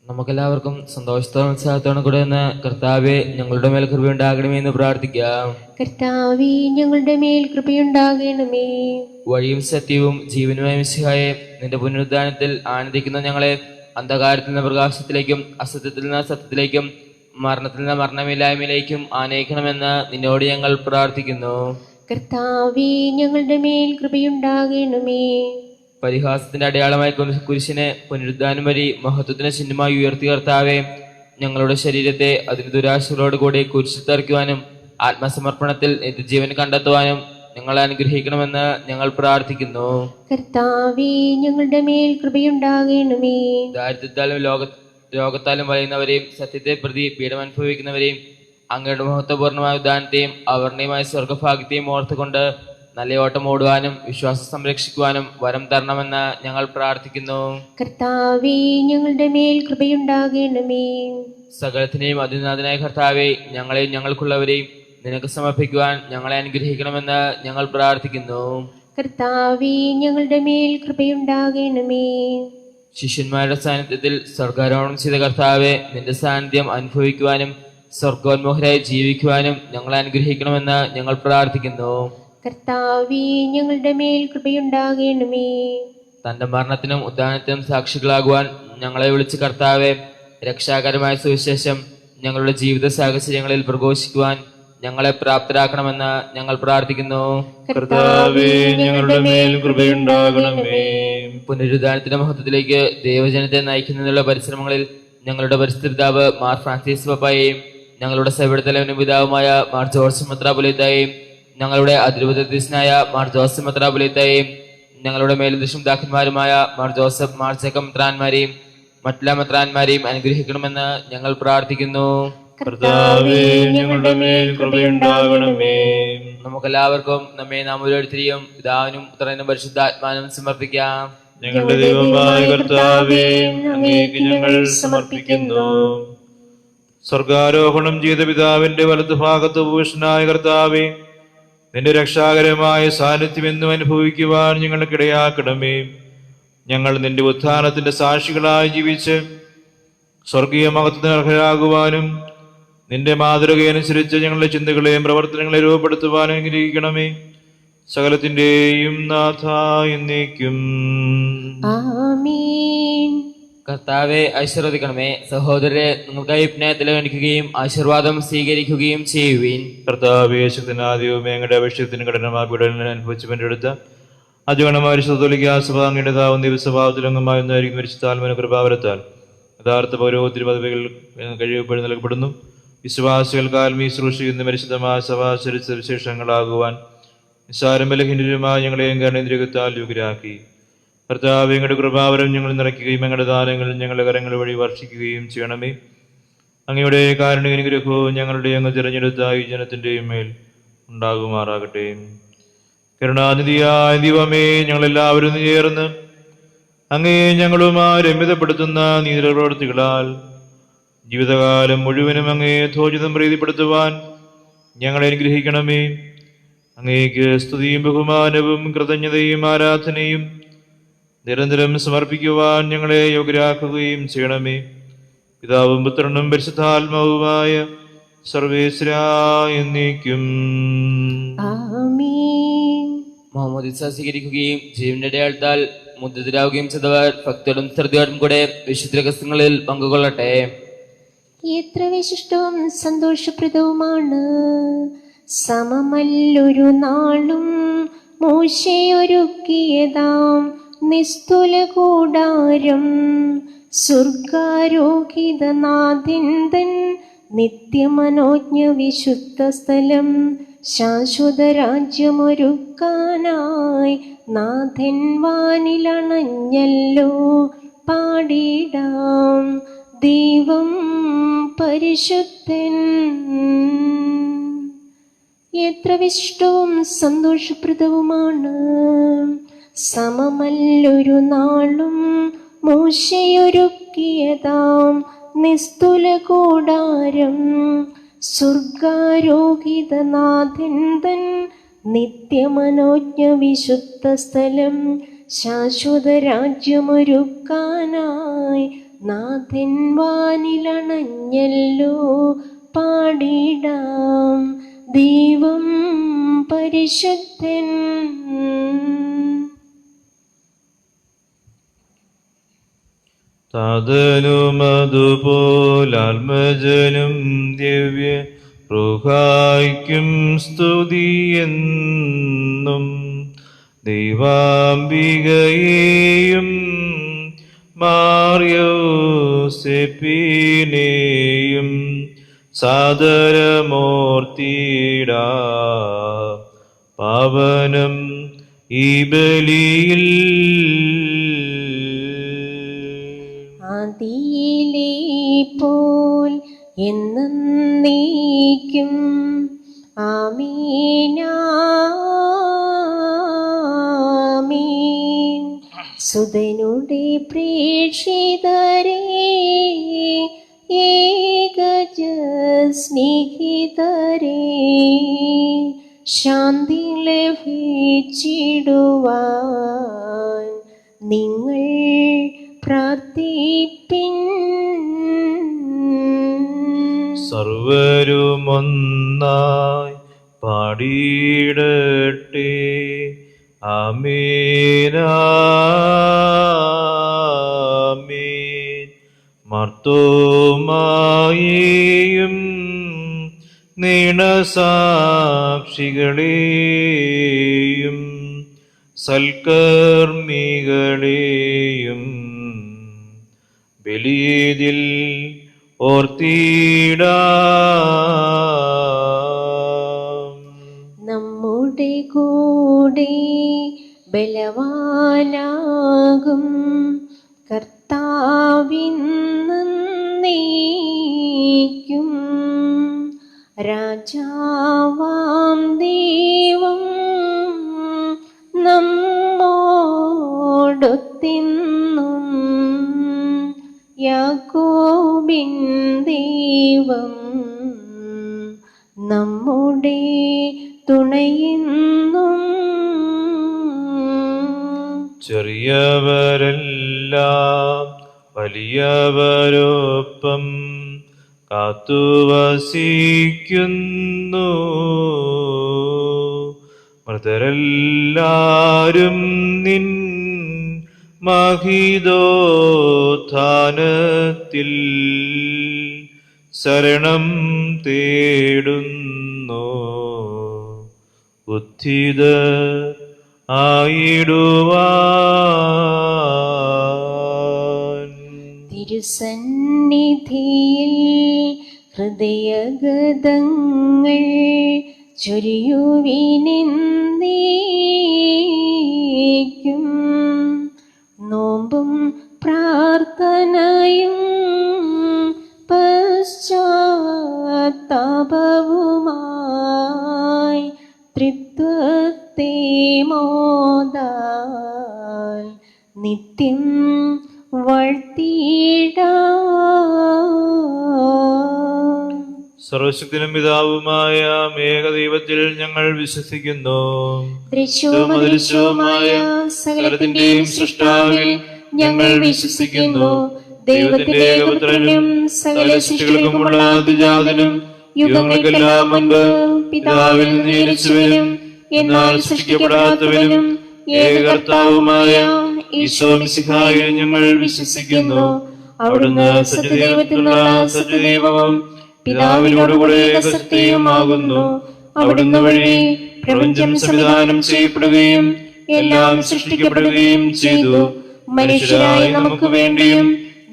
നമുക്കെല്ലാവർക്കും സന്തോഷത്തോടും ഉത്സാഹത്തോടും കൂടെ നിന്ന് കർത്താവെ ഞങ്ങളുടെ മേൽ കൃപയുണ്ടാകണമേ എന്ന് പ്രാർത്ഥിക്കാം. കർത്താവേ, ഞങ്ങളുടെ മേൽ കൃപയുണ്ടാകണമേ. വഴിയും സത്യവും ജീവനുമായ മിശിഹായെ, നിന്റെ പുനരുദ്ധാനത്തിൽ ആനന്ദിക്കുന്ന ഞങ്ങളെ അന്ധകാരത്തിൽ നിന്ന് പ്രകാശത്തിലേക്കും അസത്യത്തിൽ നിന്ന് സത്യത്തിലേക്കും മരണത്തിൽ നിന്ന് മരണമില്ലായ്മയിലേക്കും ആനയിക്കണമെന്ന് നിന്നോട് ഞങ്ങൾ പ്രാർത്ഥിക്കുന്നു. കർത്താവേ, ഞങ്ങളുടെ മേൽ കൃപയുണ്ടാകണമേ. പരിഹാസത്തിന്റെ അടയാളമായ കുരിശിനെ പുനരുദ്ധാനം വഴി മഹത്വത്തിന് ചിഹ്നമായി ഉയർത്തി കർത്താവെ, ഞങ്ങളുടെ ശരീരത്തെ അതിന് ദുരാശകളോടുകൂടി കുരിശിൽ തറയ്ക്കുവാനും ആത്മസമർപ്പണത്തിൽ നിത്യജീവൻ കണ്ടെത്തുവാനും ഞങ്ങളെ അനുഗ്രഹിക്കണമെന്ന് ഞങ്ങൾ പ്രാർത്ഥിക്കുന്നു. കർത്താവേ, ഞങ്ങളുടെ മേൽ കൃപയുണ്ടാകണമേ. ദാരിദ്ര്യത്താലും രോഗത്താലും വലയുന്നവരെയും സത്യത്തെ പ്രതി പീഡമനുഭവിക്കുന്നവരെയും അങ്ങയുടെ മഹത്വപൂർണ്ണമായ ഉദാനത്തെയും അവർണ്ണയമായ സ്വർഗഭാഗ്യത്തെയും ഓർത്തുകൊണ്ട് നല്ല ഓട്ടം ഓടുവാനും വിശ്വാസം സംരക്ഷിക്കുവാനും വരം തരണമെന്ന് ഞങ്ങൾ പ്രാർത്ഥിക്കുന്നു. കർത്താവേ, ഞങ്ങളുടെ മേൽ കൃപയുണ്ടാകണമേ. സകലത്തിനെയും അതിനാഥനായ കർത്താവെ, ഞങ്ങളെയും ഞങ്ങൾക്കുള്ളവരെയും നിനക്ക് സമർപ്പിക്കുവാൻ ഞങ്ങളെ അനുഗ്രഹിക്കണമെന്ന് ഞങ്ങൾ പ്രാർത്ഥിക്കുന്നു. കർത്താവേ, ഞങ്ങളുടെ മേൽ കൃപയുണ്ടാകണമേ. ശിഷ്യന്മാരുടെ സാന്നിധ്യത്തിൽ സ്വർഗാരോഹണം ചെയ്ത കർത്താവെ, നിന്റെ സാന്നിധ്യം അനുഭവിക്കുവാനും സ്വർഗോന്മുഖരായി ജീവിക്കുവാനും ഞങ്ങളെ അനുഗ്രഹിക്കണമെന്ന് ഞങ്ങൾ പ്രാർത്ഥിക്കുന്നു. കർത്താവേ, ഞങ്ങളുടെ മേൽ കൃപയുണ്ടാകണമേ. തന്റെ മരണത്തിനും ഉദ്ധാനത്തിനും സാക്ഷികളാകുവാൻ ഞങ്ങളെ വിളിച്ച കർത്താവെ, രക്ഷാകരമായ സുവിശേഷം ഞങ്ങളുടെ ജീവിത സാഹചര്യങ്ങളിൽ പ്രഘോഷിക്കുവാൻ ഞങ്ങളെ പ്രാപ്തരാക്കണമെന്ന് ഞങ്ങൾ പ്രാർത്ഥിക്കുന്നു. കർത്താവേ, ഞങ്ങളുടെ മേൽ കൃപയുണ്ടാകണമേ. പുനരുദ്ധാനത്തിന്റെ മഹത്വത്തിലേക്ക് ദൈവജനത്തെ നയിക്കുന്നതിനുള്ള പരിശ്രമങ്ങളിൽ ഞങ്ങളുടെ പരിസ്ഥിതി പിതാവ് മാർ ഫ്രാൻസിസ് പപ്പായെയും ഞങ്ങളുടെ സഭയുടെ തലവനും പിതാവുമായ മാർ ജോർജ് മെത്രാപ്പൊലീത്തായെയും ഞങ്ങളുടെ അതിരൂപതീസ്നായ മാർ ജോസഫ് മെത്രാപ്പൊലീത്തായെയും ഞങ്ങളുടെ മേലധ്യക്ഷന്മാരുമായ മാർ ജോസഫ് മാർ ജേക്കബ് മെത്രാന്മാരെയും മറ്റെല്ലാ മെത്രാന്മാരെയും അനുഗ്രഹിക്കണമെന്ന് ഞങ്ങൾ പ്രാർത്ഥിക്കുന്നു. കർത്താവേ, ഞങ്ങളുടെ മേൽ കൃപയുണ്ടാകണമേ. നമുക്കെല്ലാവർക്കും നമ്മെ നാം ഓരോരുത്തരെയും പിതാവിനും പുത്രനും പരിശുദ്ധാത്മാവിനും സമർപ്പിക്കാം. ഞങ്ങളുടെ ദൈവമായ കർത്താവേ, അങ്ങേക്ക് ഞങ്ങൾ സമർപ്പിക്കുന്നു. സ്വർഗാരോഹണം ചെയ്ത പിതാവിന്റെ വലതുഭാഗത്ത് ഭൂഷണായ കർത്താവേ, നിന്റെ രക്ഷാകരമായ സാന്നിധ്യം എന്നും അനുഭവിക്കുവാൻ ഞങ്ങൾക്കിടയാക്കണമേ. ഞങ്ങൾ നിന്റെ ഉത്ഥാനത്തിന്റെ സാക്ഷികളായി ജീവിച്ച് സ്വർഗീയ മഹത്വത്തിന് അർഹരാകുവാനും നിന്റെ മാതൃകയനുസരിച്ച് ഞങ്ങളുടെ ചിന്തകളെയും പ്രവർത്തനങ്ങളെ രൂപപ്പെടുത്തുവാനും അനുഗ്രഹിക്കണമേ. സകലത്തിന്റെയും നാഥ എന്നേക്കും ആമേൻ. കർത്താവെ, ആശീർവദിക്കണമേ. സഹോദരരെ, നിങ്ങൾക്കായി യജ്ഞത്തിൽ ഗണിക്കുകയും ആശീർവാദം സ്വീകരിക്കുകയും ചെയ്യുവിൻ. കർത്താവേ, ശക്തനാദിവും ഞങ്ങളുടെ അപേക്ഷത്തിന് കഠിനമായ പീഡനം അനുഭവിച്ചവന്റെ അടുത്ത അജഗണമായ ശുദ്ധലിക്കാസഭാങ്ങളുടെ താവും ദിവസഭാവത്തിലംഗമായി ഒന്നായിരിക്കും പരിശുദ്ധാത്മന കൃപാവരത്താൽ യഥാർത്ഥ പൗരോഹിത്യ പദവികൾ കഴിയപ്പെടുന്ന നൽകപ്പെടുന്നു. വിശ്വാസികൾക്ക് ആത്മീയ ശുശ്രൂഷിക്കുന്ന പരിശുദ്ധമായ സഭാചരിച്ച വിശേഷങ്ങളാകുവാൻ നിസ്സാരം ബലഹീനരുമായ ഞങ്ങളെയും കരുണേന്ദ്രിയത്താൽ യോഗ്യരാക്കി. കർത്താവ്, ഞങ്ങളുടെ കൃപാവരം ഞങ്ങൾ നിറയ്ക്കുകയും ഞങ്ങളുടെ ദാനങ്ങൾ ഞങ്ങളുടെ കരങ്ങൾ വഴി വർഷിക്കുകയും ചെയ്യണമേ. അങ്ങയുടെ കാരുണ്യ അനുഗ്രഹവും ഞങ്ങളുടെ അങ്ങ് തിരഞ്ഞെടുത്ത ഈ ജനത്തിൻ്റെയും മേൽ ഉണ്ടാകുമാറാകട്ടെ. കരുണാനിധിയായ ദൈവമേ, ഞങ്ങളെല്ലാവരും ചേർന്ന് അങ്ങയെ ഞങ്ങളുമായി രമ്യതപ്പെടുത്തുന്ന നീതിപ്രവൃത്തികളാൽ ജീവിതകാലം മുഴുവനും അങ്ങയെ ധോചിതം പ്രീതിപ്പെടുത്തുവാൻ ഞങ്ങളെ അനുഗ്രഹിക്കണമേ. അങ്ങേക്ക് സ്തുതിയും ബഹുമാനവും കൃതജ്ഞതയും ആരാധനയും നിരന്തരം സമർപ്പിക്കുവാൻ ഞങ്ങളെ യോഗ്യരാക്കുകയും ചെയ്യണമേ. പിതാവും പുത്രനും പരിശുദ്ധാത്മാവുമായ സർവേശ്വരായ എന്നേക്കും. ആമേൻ. മുഹമ്മദ് സ്വീകരിക്കുകയും ജീവന്റെ അടയാളത്താൽ മുദ്രിതരാകുകയും ചെയ്തവർ ഭക്തരും ശ്രദ്ധയോടും കൂടെ വിശുദ്ധ രഹസ്യങ്ങളിൽ പങ്കുകൊള്ളട്ടെ. എത്ര വിശിഷ്ടവും സന്തോഷപ്രദവുമാണ് സമമല്ലൊരു നാളും മോശയൊരുക്കിയതാം നിസ്തുല കൂടാരം, സ്വർഗാരോഹിതനാഥിന്ദൻ നിത്യമനോജ്ഞ വിശുദ്ധ സ്ഥലം, ശാശ്വത രാജ്യമൊരുക്കാനായി നാഥൻ വാനിലണഞ്ഞല്ലോ. പാടിടാം ദൈവം പരിശുദ്ധൻ. എത്ര വിശിഷ്ടവും സന്തോഷപ്രദവുമാണ് സമമല്ലൊരു നാളും മോശയൊരുക്കിയതാം നിസ്തുല കൂടാരം, സ്വർഗാരോഹിതനാഥിന്ദൻ നിത്യമനോജ്ഞ വിശുദ്ധ സ്ഥലം, ശാശ്വത രാജ്യമൊരുക്കാനായി നാഥൻ വാനിലണഞ്ഞല്ലോ. പാടിടാം ദൈവം പരിശുദ്ധൻ. താതനുമതുപോലാത്മജനും ദിവ്യ റുഹായ്ക്കും സ്തുതിയെന്നും, ദൈവാംബികയെയും മാർയോസെപ്പിനെയും സാദരമൂർത്തിയിടാ. പാവനം ഈ ബലിയിൽ ആദിയിലെ പോൽ എന്നേക്കും. ആമേൻ ആമേൻ. സുതനുടെ പ്രേക്ഷിതരേ, ഏകജ സ്നേഹിതരേ, ശാന്തി ലഭിച്ചിടുവാൻ നിങ്ങൾ പ്രാർത്ഥിപ്പിൻ. സർവരുമൊന്നായി പാടിയിടട്ടെ. ആമേൻ ആമേൻ. മർത്തോമായെയും നീണസാക്ഷികളെയും സൽക്കർമ്മികളെയും ബലിയതിൽ ഓർത്തിടാം. നമ്മുടെ കൂടെ ബലവാനാകും കർത്താവിന്നേക്കും. രാജാവാം ദൈവം നമ്മോടൊത്തെന്നും, യാക്കോബിൻ ദൈവം നമ്മുടെ തുണയെന്നും. ചെറിയവരെല്ലാം വലിയവരൊപ്പം കാത്തുവസിക്കുന്നു. മൃതരെല്ലാരും നിൻ മഹിതോത്ഥാനത്തിൽ ശരണം തേടുന്നു. ഉത്ഥിത ആയിടുവാൻ തിരുസന്നിധിയിൽ ഹൃദയഗതങ്ങൾ ചൊരിയുവിനെന്നേക്കും. നോമ്പും പ്രാർത്ഥനയും പശ്ചാത്താപവുമായി ത്രിത്വത്തെ മോദാൽ നിത്യം വാഴ്ത്തിയിടാം. സർവശക്തനും പിതാവുമായ ഏകദൈവത്തിൽ ഞങ്ങൾ വിശ്വസിക്കുന്നു. ദൃശ്യവും അദൃശ്യവുമായ സകലത്തിന്റെയും സൃഷ്ടാവിൽ ഞങ്ങൾ വിശ്വസിക്കുന്നു. ദൈവത്തിന്റെ ഏകപുത്രനും സകല സൃഷ്ടികൾക്കുമുള്ള അതിജാതനും യുഗങ്ങൾക്കെല്ലാം മുൻപ് പിതാവിൽ നിന്ന് ജനിച്ചവനും എന്നാൽ സൃഷ്ടിക്കപ്പെടാത്തവനും ഏകകർത്താവുമായ ഈശോ മിശിഹായിൽ ഞങ്ങൾ വിശ്വസിക്കുന്നു. അവിടുന്ന് സത്യദൈവത്തിൽ നിന്നുള്ള സത്യദൈവവും പിതാവിനോടുകൂടെ ഏകസത്യവുമാകുന്നു. അവിടുന്ന് വഴി പ്രപഞ്ചം സംവിധാനം ചെയ്യപ്പെടുകയും എല്ലാം സൃഷ്ടിക്കപ്പെടുകയും ചെയ്തു. മനുഷ്യരായ നമുക്ക് വേണ്ടിയും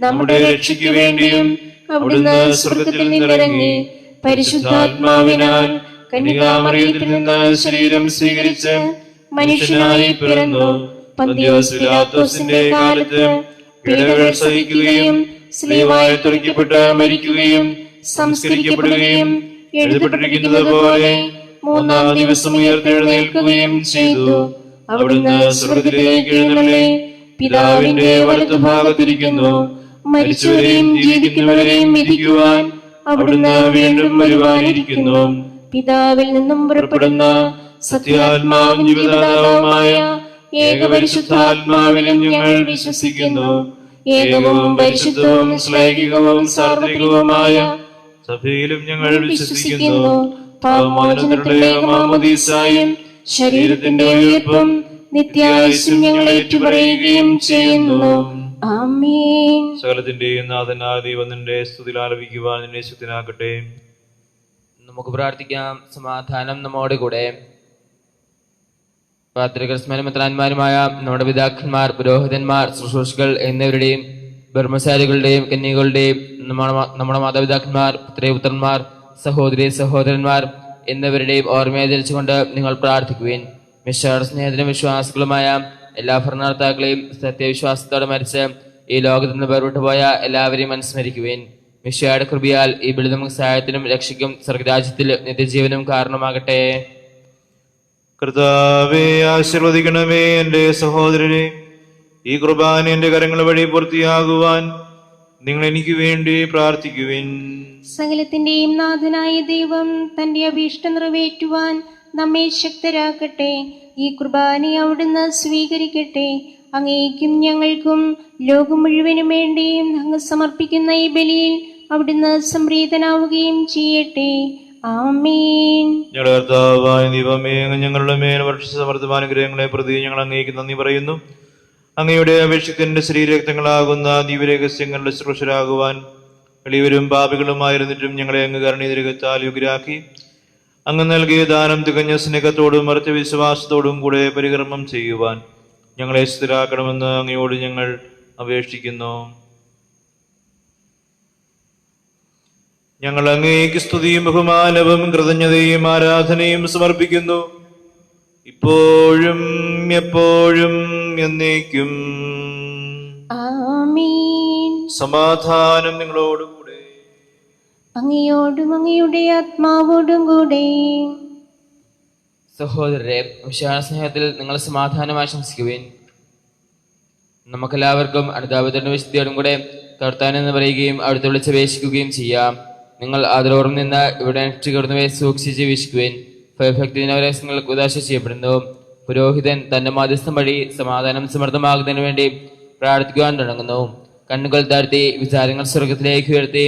നമ്മുടെ രക്ഷയ്ക്ക് വേണ്ടിയും അവിടുന്ന് സ്വർഗത്തിൽ നിന്നിറങ്ങി പരിശുദ്ധാത്മാവിനാൽ കന്യകാമറിയത്തിൽ നിന്ന് ശരീരം സ്വീകരിച്ച് മനുഷ്യനായി പിറന്നു. പന്തിയോസ് പിലാത്തോസിന്റെ കാലത്ത് പീഡകൾ സഹിക്കുകയും സ്ലീവായി തുറക്കപ്പെട്ട് മരിക്കുകയും സംസ്കരിക്കപ്പെടുകയും എഴുതപ്പെട്ടിരിക്കുന്നത് പോലെ മൂന്നാം ദിവസം ഉയർത്തെഴുന്നേൽക്കുകയും ചെയ്തു. അവിടുന്ന് സ്വർഗത്തിലേക്ക് എഴുന്നള്ളി പിതാവിന്റെ വലത്തുഭാഗത്തിരിക്കുന്നു. മരിച്ചവരെയും ജീവിക്കുന്നവരെയും വിധിക്കുവാൻ അവിടുന്ന് വീണ്ടും വരുവാനിരിക്കുന്നു. പിതാവിൽ നിന്നും പുറപ്പെടുന്ന സത്യാത്മാവും ജീവദാതാവുമായ ഏകപരിശുദ്ധാത്മാവിലും ഞങ്ങൾ വിശ്വസിക്കുന്നു. ഏകവും പരിശുദ്ധവും ശ്ലൈഹികവും സാർവത്രികവുമായ സഭയിലും ഞങ്ങൾ വിശ്വസിക്കുന്നു. പാപമോചനത്തിന്റെ മാമോദീസായും ശരീരത്തിന്റെ ഉയർപ്പും നിത്യായുസ്സും ഞങ്ങൾ ഏറ്റുപറയുകയും ചെയ്യുന്നു. ആമേൻ. സകലത്തിന്റെയും നാഥനായ ദൈവം നിന്റെ സ്തുതിയിൽ ആലപിക്കുവാൻ നിന്നെ ശക്തനാക്കട്ടെ. നമുക്ക് പ്രാർത്ഥിക്കാം. സമാധാനം നമ്മോട് കൂടെ. പാത്രികർസ്മരമെത്രാന്മാരുമായ നമ്മുടെ പിതാക്കന്മാർ, പുരോഹിതന്മാർ, ശുശ്രൂഷകൾ എന്നിവരുടെയും ബ്രഹ്മചാരികളുടെയും കന്യകളുടെയും നമ്മുടെ മാതാപിതാക്കന്മാർ, പുത്രപുത്രന്മാർ, സഹോദരി സഹോദരന്മാർ എന്നിവരുടെയും ഓർമ്മയെ ധരിച്ചുകൊണ്ട് നിങ്ങൾ പ്രാർത്ഥിക്കുവിൻ. മിശയുടെ സ്നേഹത്തിനും വിശ്വാസികളുമായ എല്ലാ ഭരണകർത്താക്കളെയും സത്യവിശ്വാസത്തോടെ മരിച്ച് ഈ ലോകത്ത് നിന്ന് വേർപെട്ടുപോയ എല്ലാവരെയും അനുസ്മരിക്കുവിൻ. മിശയുടെ കൃപയാൽ ഈ ബലിതും സഹായത്തിനും രക്ഷയ്ക്കും സ്വർഗരാജ്യത്തിൽ നിത്യജീവനും കാരണമാകട്ടെ. കർത്താവേ, ആശീർവദിക്കണമേ എന്റെ സഹോദരനെ. ഈ കുർബാന എന്റെ കരങ്ങൾ വഴി പൂർത്തിയാകുവാൻ നിങ്ങൾ എനിക്ക് വേണ്ടി പ്രാർത്ഥിക്കുവിൻ. സകലത്തിന്റെയും നാഥനായ ദൈവം തന്റെ അഭീഷ്ടം നിറവേറ്റുവാൻ നമ്മെ ശക്തരാക്കട്ടെ. ഈ കുർബാന അവിടുന്ന് സ്വീകരിക്കട്ടെ. അങ്ങേക്കും ഞങ്ങൾക്കും ലോകം മുഴുവനും വേണ്ടിയും അങ്ങ് സമർപ്പിക്കുന്ന ഈ ബലിയിൽ അവിടുന്ന് സംപ്രീതനാവുകയും ചെയ്യട്ടെ. ആമേൻ. ഞങ്ങളുടെ കർത്താവായ ദൈവമേ, അങ്ങ് ഞങ്ങളുടെ മേൽ വർഷിച്ച സമർത്ഥമാനുഗ്രഹങ്ങളെ പ്രതി ഞങ്ങൾ അങ്ങേക്ക് നന്ദി പറയുന്നു. അങ്ങയുടെ അപേക്ഷകന്റെ ശരീരരക്തങ്ങളാകുന്ന ദിവ്യരഹസ്യങ്ങളുടെ ശുശ്രൂഷരാകുവാൻ എളിയവരും പാപികളുമായിരുന്നിട്ടും ഞങ്ങളെ അങ്ങ് കരുണീതിരകത്താൽ യോഗ്യരാക്കി. അങ്ങ് നൽകിയ ദാനം തികഞ്ഞ സ്നേഹത്തോടും മറിച്ച വിശ്വാസത്തോടും കൂടെ പരികർമ്മം ചെയ്യുവാൻ ഞങ്ങളെ സ്ഥിരാക്കണമെന്ന് അങ്ങയോട് ഞങ്ങൾ അപേക്ഷിക്കുന്നു. ഞങ്ങൾ അങ്ങേക്ക് സ്തുതിയും ബഹുമാനവും കൃതജ്ഞതയും ആരാധനയും സമർപ്പിക്കുന്നു, ഇപ്പോഴും എപ്പോഴും എന്നേക്കും. ആമേൻ. സമാധാനം നിങ്ങളോടുകൂടെ. അങ്ങയോടും അങ്ങയുടെ ആത്മാവോടും കൂടെ. സഹോദരരെ, വിശാല സ്നേഹത്തിൽ നിങ്ങൾ സമാധാനം ആശംസിക്കുവിൻ. നമുക്കെല്ലാവർക്കും അനുതാപത്തിന്റെ വിശുദ്ധിയോടും കൂടെ കർത്താൻ എന്ന് പറയുകയും അവിടുത്തെ വിളിച്ചപേക്ഷിക്കുകയും ചെയ്യാം. നിങ്ങൾ ആദരവോറും നിന്ന് ഇവിടെ അനുഷ്ഠിക്കുന്നവയെ സൂക്ഷിച്ച് വീക്ഷിക്കുവിൻ. ഭയഭക്തിദിനവരങ്ങൾ ഉദാശ ചെയ്യപ്പെടുന്നു. പുരോഹിതൻ തന്റെ മാധ്യസ്ഥം വഴി സമാധാനം സമൃദ്ധമാകുന്നതിന് വേണ്ടി പ്രാർത്ഥിക്കുവാൻ തുടങ്ങുന്നു. കണ്ണുകൾ താഴ്ത്തി വിചാരങ്ങൾ സ്വർഗത്തിലേക്ക് ഉയർത്തി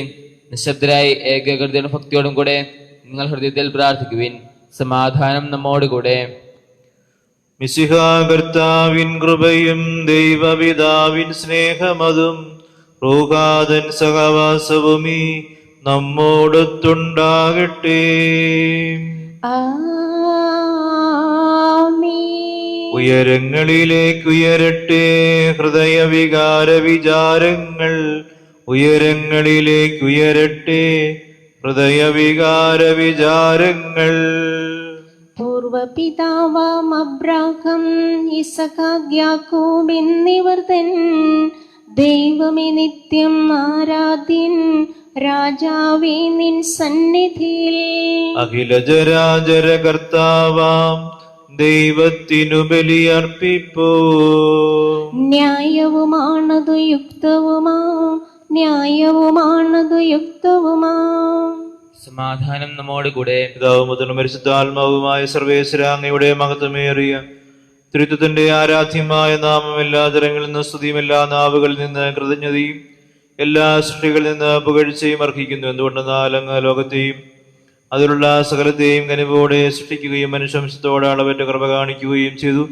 നിശബ്ദരായി ഏകാഗ്രതയുടെ ഭക്തിയോടും കൂടെ നിങ്ങൾ ഹൃദയത്തിൽ പ്രാർത്ഥിക്കുവിൻ. സമാധാനം നമ്മോടുകൂടെ. മിശിഹാ കർത്താവിൻ കൃപയും ദൈവപിതാവിൻ സ്നേഹമതും റൂഹാദൻ സഹവാസവുമീ നമ്മോടൊത്തുണ്ടാകട്ടെ. ഉയരങ്ങളിലേക്ക് ഉയരട്ടെ ഹൃദയവികാര വിചാരങ്ങൾ, ഉയരങ്ങളിലേക്ക് ഉയരട്ടെ ഹൃദയവികാര വിചാരങ്ങൾ. പൂർവപിതാവാം അബ്രാഹം, ഇസഹാക്ക്, യാക്കോബ് എന്നിവർ തൻ ദൈവമേ നിത്യം ആരാധ്യൻ, രാജാവേ നിൻ സന്നിധിയിൽ അഖിലജരാജര കർത്താവാം ദൈവത്തിനു ബലിയർപ്പിപ്പോ. ന്യായവുമാണതു യുക്തവുമാ, ന്യായവുമാണതു യുക്തവുമാ. സമാധാനം നമ്മോടുകൂടെ. പിതാവും പുത്രനും പരിശുദ്ധാത്മാവുമായ സർവേശ്വര, അങ്ങയുടെ മഹത്വമേറിയ ത്രിത്വത്തിന്റെ ആരാധ്യമായ നാമം എല്ലാ തരങ്ങളിൽ നിന്ന് സ്തുതിയും എല്ലാ നാവുകളിൽ നിന്ന് കൃതജ്ഞതയും എല്ലാ സൃഷ്ടികളിൽ നിന്ന് പുകഴ്ചയും അർഹിക്കുന്നു. എന്തുകൊണ്ടെന്നാൽ അങ്ങ് ലോകത്തെയും അതിലുള്ള സകലത്തെയും കനിവോടെ സൃഷ്ടിക്കുകയും മനുഷ്യംശത്തോടെ അളവറ്റ കൃപ കാണിക്കുകയും ചെയ്തു.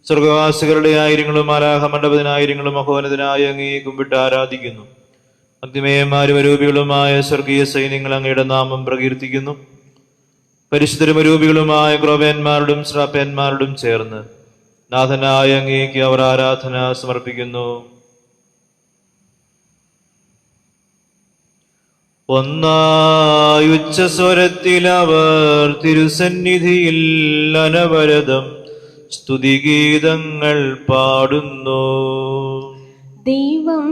സ്വർഗവാസികളുടെ ആയിരങ്ങളും മാലാഖ മണ്ഡപത്തിനായിരങ്ങളും മഹോന്നതനായ അങ്ങേ കുമ്പിട്ട് ആരാധിക്കുന്നു. അഗ്നിമയന്മാരും അരൂപികളുമായ സ്വർഗീയ സൈന്യങ്ങൾ അങ്ങയുടെ നാമം പ്രകീർത്തിക്കുന്നു. പരിശുദ്ധരും അരൂപികളുമായ ക്രോപന്മാരോടും ശ്രാപ്പന്മാരോടും ചേർന്ന് നാഥനായ അങ്ങേക്ക് അവർ ആരാധന സമർപ്പിക്കുന്നു. ഒന്നായി ഉച്ചസ്വരത്തിൽ അവർ തിരുസന്നിധിയിൽ അനവരതം സ്തുതിഗീതങ്ങൾ പാടുന്നു. ദൈവം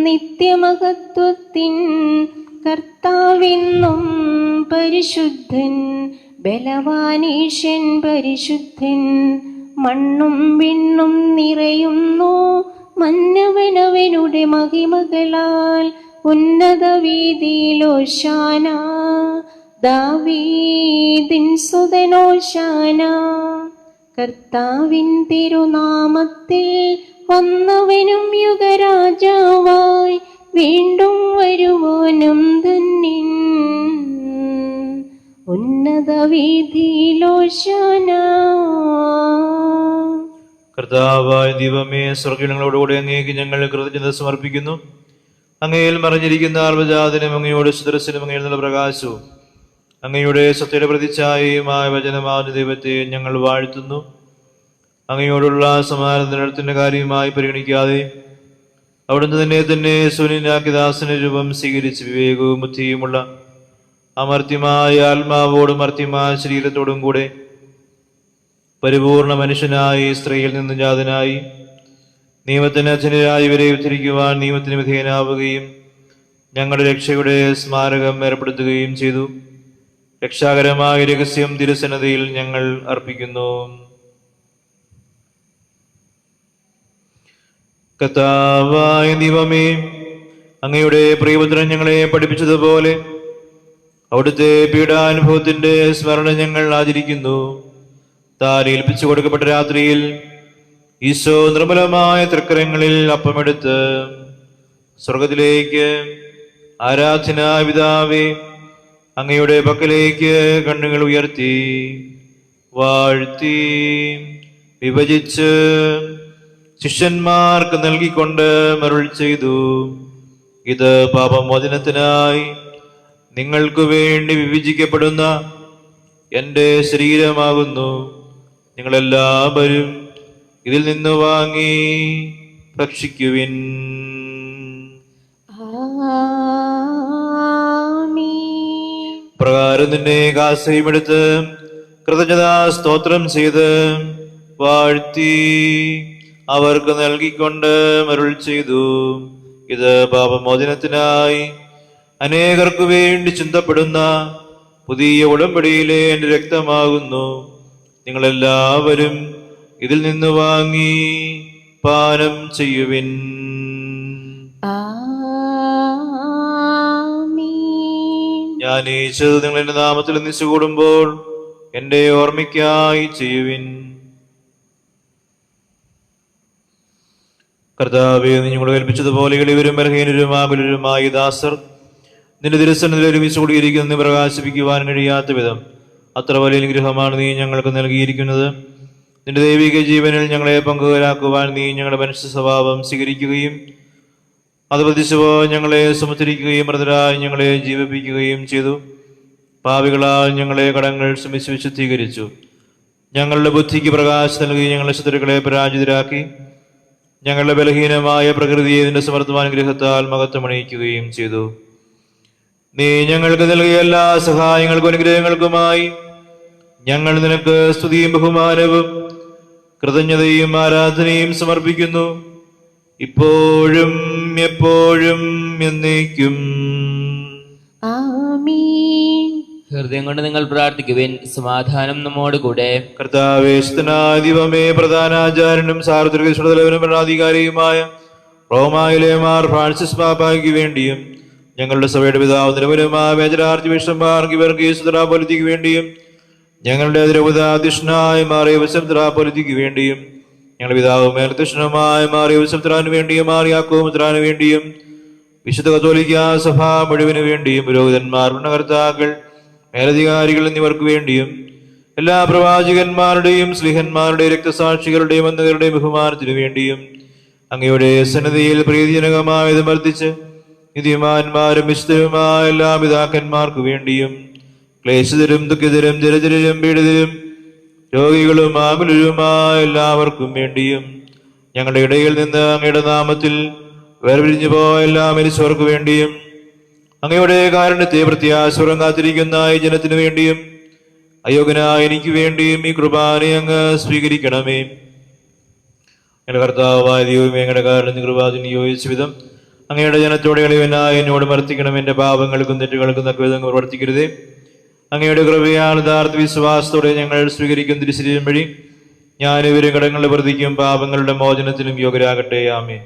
നിത്യമഹത്വത്തിൻ കർത്താവെന്നും പരിശുദ്ധൻ, ബലവാനീശൻ പരിശുദ്ധൻ. മണ്ണും വിണ്ണും നിറയുന്നു മന്നവനവനുടെ മഹിമകളാൽ. ഉന്നത വീതിയിലോശാന, ദാവീദിൻ സുതനോശാന. കർത്താവിൻ തിരുനാമത്തിൽ വന്നവനും യുഗരാജാവായി വീണ്ടും വരുവാനും ധന്യൻ. ഉന്നത വീതിയിലോശാന. കർത്താവായ ദൈവമേ, സ്വർഗ്ഗങ്ങളോടുകൂടെ അങ്ങേക്ക് ഞങ്ങൾ കൃതജ്ഞത സമർപ്പിക്കുന്നു. അങ്ങയിൽ മറിഞ്ഞിരിക്കുന്ന ആത്മജാതനും അങ്ങയോട് സുദർശനും അങ്ങയിൽ നിന്നുള്ള പ്രകാശവും അങ്ങയുടെ സത്യയുടെ പ്രതിച്ഛായയുമായ വചനമായ ദൈവത്തെ ഞങ്ങൾ വാഴ്ത്തുന്നു. അങ്ങയോടുള്ള സമാധാനത്തിന്റെ കാര്യമായി പരിഗണിക്കാതെ അവിടുന്ന് തന്നെ സൂര്യനാക്കി ദാസന രൂപം സ്വീകരിച്ച് വിവേകവും ബുദ്ധിയുമുള്ള അമർത്യമായ ആത്മാവോടും മർത്യമായ ശരീരത്തോടും കൂടെ പരിപൂർണ മനുഷ്യനായി സ്ത്രീയിൽ നിന്ന് ജാതനായി നിയമത്തിന് അധീനരായി ഇവരെ ഉദ്ധരിക്കുവാൻ നിയമത്തിന് വിധേയനാവുകയും ഞങ്ങളുടെ രക്ഷയുടെ സ്മാരകം ഏർപ്പെടുത്തുകയും ചെയ്തു. രക്ഷാകരമായ രഹസ്യം തിരുസന്നതയിൽ ഞങ്ങൾ അർപ്പിക്കുന്നു. കർത്താവായ ദൈവമേ, അങ്ങയുടെ പ്രിയപുത്രൻ ഞങ്ങളെ പഠിപ്പിച്ചതുപോലെ അവിടുത്തെ പീഡാനുഭവത്തിന്റെ സ്മരണ ഞങ്ങൾ ആചരിക്കുന്നു. താൻ ഏൽപ്പിച്ചു കൊടുക്കപ്പെട്ട രാത്രിയിൽ ഈശോ നിർമ്മലമായ തൃക്കരങ്ങളിൽ അപ്പമെടുത്ത് സ്വർഗത്തിലേക്ക് ആരാധനായ പിതാവേ അങ്ങയുടെ പക്കലേക്ക് കണ്ണുകൾ ഉയർത്തി വാഴ്ത്തി വിഭജിച്ച് ശിഷ്യന്മാർക്ക് നൽകിക്കൊണ്ട് മരുൾ ചെയ്തു, ഇത് പാപമോചനത്തിനായി നിങ്ങൾക്ക് വേണ്ടി വിഭജിക്കപ്പെടുന്ന എൻ്റെ ശരീരമാകുന്നു. നിങ്ങളെല്ലാവരും ഇതിൽ നിന്ന് വാങ്ങി ഭക്ഷിക്കുവിൻ. പ്രകാരം നിന്നെ കാസയുമെടുത്ത് കൃതജ്ഞതാ സ്തോത്രം ചെയ്ത് വാഴ്ത്തി അവർക്ക് നൽകിക്കൊണ്ട് മരുൾ ചെയ്തു, ഇത് പാപമോചനത്തിനായി അനേകർക്കു വേണ്ടി ചിന്തപ്പെടുന്ന പുതിയ ഉടമ്പടിയിലെ എൻ്റെ രക്തമാകുന്നു. നിങ്ങളെല്ലാവരും ഇതിൽ നിന്ന് വാങ്ങി പാനം ചെയ്യുവിൻ. ഞാൻ ഈശോ നിങ്ങൾ എന്റെ നാമത്തിൽ ഒന്നിച്ചു കൂടുമ്പോൾ എന്റെ ഓർമ്മയ്ക്കായി ചെയ്യുവിൻ. കർത്താവേ, നീ ഞങ്ങളോട് കൽപ്പിച്ചതുപോലെ എളിയവരും ബലഹീനരും ആകുലരുമായി ദാസർ നിന്റെ തിരുസന്നിധിയിൽ ഒരുമിച്ച് കൂടിയിരിക്കുന്ന പ്രകാശിപ്പിക്കുവാൻ കഴിയാത്ത വിധം അത്ര വലിയ അനുഗ്രഹമാണ് നീ ഞങ്ങൾക്ക് നൽകിയിരിക്കുന്നത്. നിന്റെ ദൈവിക ജീവനിൽ ഞങ്ങളെ പങ്കുകാരാക്കുവാൻ നീ ഞങ്ങളുടെ മനുഷ്യ സ്വഭാവം സ്വീകരിക്കുകയും അത് പ്രതിശവോ ഞങ്ങളെ സമുദ്ധരിക്കുകയും മൃതരായി ഞങ്ങളെ ജീവിപ്പിക്കുകയും ചെയ്തു. പാപികളാൽ ഞങ്ങളെ കടങ്ങൾ ശ്രമിച്ച് വിശുദ്ധീകരിച്ചു. ഞങ്ങളുടെ ബുദ്ധിക്ക് പ്രകാശം നൽകി ഞങ്ങളുടെ ശത്രുക്കളെ പരാജിതരാക്കി. ഞങ്ങളുടെ ബലഹീനമായ പ്രകൃതിയെ നിന്റെ സമർത്ഥമാനുഗ്രഹത്താൽ മഹത്വമണിയിക്കുകയും ചെയ്തു. നീ ഞങ്ങൾക്ക് നൽകിയ എല്ലാ സഹായങ്ങൾക്കും അനുഗ്രഹങ്ങൾക്കുമായി ഞങ്ങൾ നിനക്ക് സ്തുതിയും ബഹുമാനവും കൃതജ്ഞതയും ആരാധനയും സമർപ്പിക്കുന്നു, ഇപ്പോഴും എപ്പോഴും എന്നേക്കും. ആമീൻ. ഹൃദയം കൊണ്ട് നിങ്ങൾ പ്രാർത്ഥിക്കുവിൻ. സമാധാനം നമ്മോട് കൂടെ. കർത്താവേ, ദൈവമേ, പ്രധാനാചാര്യനും സാർവത്രികതലവനും ഭരണാധികാരിയുമായ റോമായിലെ മാർ ഫ്രാൻസിസ് പാപ്പായ്ക്ക് വേണ്ടിയും ഞങ്ങളുടെ സഭയുടെ പിതാവ് നിലവനുമായ മേജർ ആർച്ച് ബിഷപ്പ് മാർ ഗീവർഗീസ് മെത്രാപ്പൊലീത്തയ്ക്ക് വേണ്ടിയും ഞങ്ങളുടെ അതിരൂപതാധ്യക്ഷനായ മാർ യോസേഫ് മെത്രാപ്പൊലീത്തയ്ക്ക് വേണ്ടിയും ഞങ്ങളുടെ പിതാവ് മേൽധ്യക്ഷനുമായ മാർ യോസേഫ് മെത്രാന് വേണ്ടിയും മാർ യാക്കോബ് മെത്രാന് വേണ്ടിയും വിശുദ്ധ കത്തോലിക്ക സഭ മുഴുവന് വേണ്ടിയും പുരോഹിതന്മാർ ഭരണകർത്താക്കൾ മേലധികാരികൾ എന്നിവർക്ക് വേണ്ടിയും എല്ലാ പ്രവാചകന്മാരുടെയും സ്ലിഹന്മാരുടെയും രക്തസാക്ഷികളുടെയും വന്ദകരുടെയും ബഹുമാനത്തിനു വേണ്ടിയും അങ്ങയുടെ സന്നദ്ധിയിൽ പ്രീതിജനകമായത് വർദ്ധിച്ച് നീതിമാന്മാരും വിശുദ്ധരുമായ എല്ലാ പിതാക്കന്മാർക്കു വേണ്ടിയും ക്ലേശിതരും ദുഃഖിതരും ദരിദ്രരും പീഡിതരും രോഗികളും ആകുലരുമായ എല്ലാവർക്കും വേണ്ടിയും ഞങ്ങളുടെ ഇടയിൽ നിന്ന് അങ്ങയുടെ നാമത്തിൽ വേർപിരിഞ്ഞു പോയ എല്ലാ മരിച്ചവർക്ക് വേണ്ടിയും അങ്ങയുടെ കാരുണ്യത്തെ പ്രത്യാശപൂർവ്വം കാത്തിരിക്കുന്ന ഈ ജനത്തിനു വേണ്ടിയും അയോഗ്യനായ എനിക്ക് വേണ്ടിയും ഈ കൃപാനെ അങ്ങ് സ്വീകരിക്കണമേ. ഞങ്ങളുടെ കർത്താവായ ദൈവമേ, അങ്ങയുടെ കാരുണ്യ കൃപാതിന് യോജിച്ച വിധം അങ്ങയുടെ ജനത്തോടെ എളിവനായ എന്നോട് വർത്തിക്കണം. എന്റെ പാപങ്ങൾക്കും തെറ്റുകൾക്കും തക്ക വിധം പ്രവർത്തിക്കരുതേ. അങ്ങയുടെ കൃപയാൽ യഥാർത്ഥ വിശ്വാസത്തോടെ ഞങ്ങൾ സ്വീകരിക്കുന്ന തിരുശരീരം വഴി ഞാൻ ഇവരും കടങ്ങളുടെ പ്രതിക്കും പാപങ്ങളുടെ മോചനത്തിനും യോഗ്യരാകട്ടെ. ആമേൻ.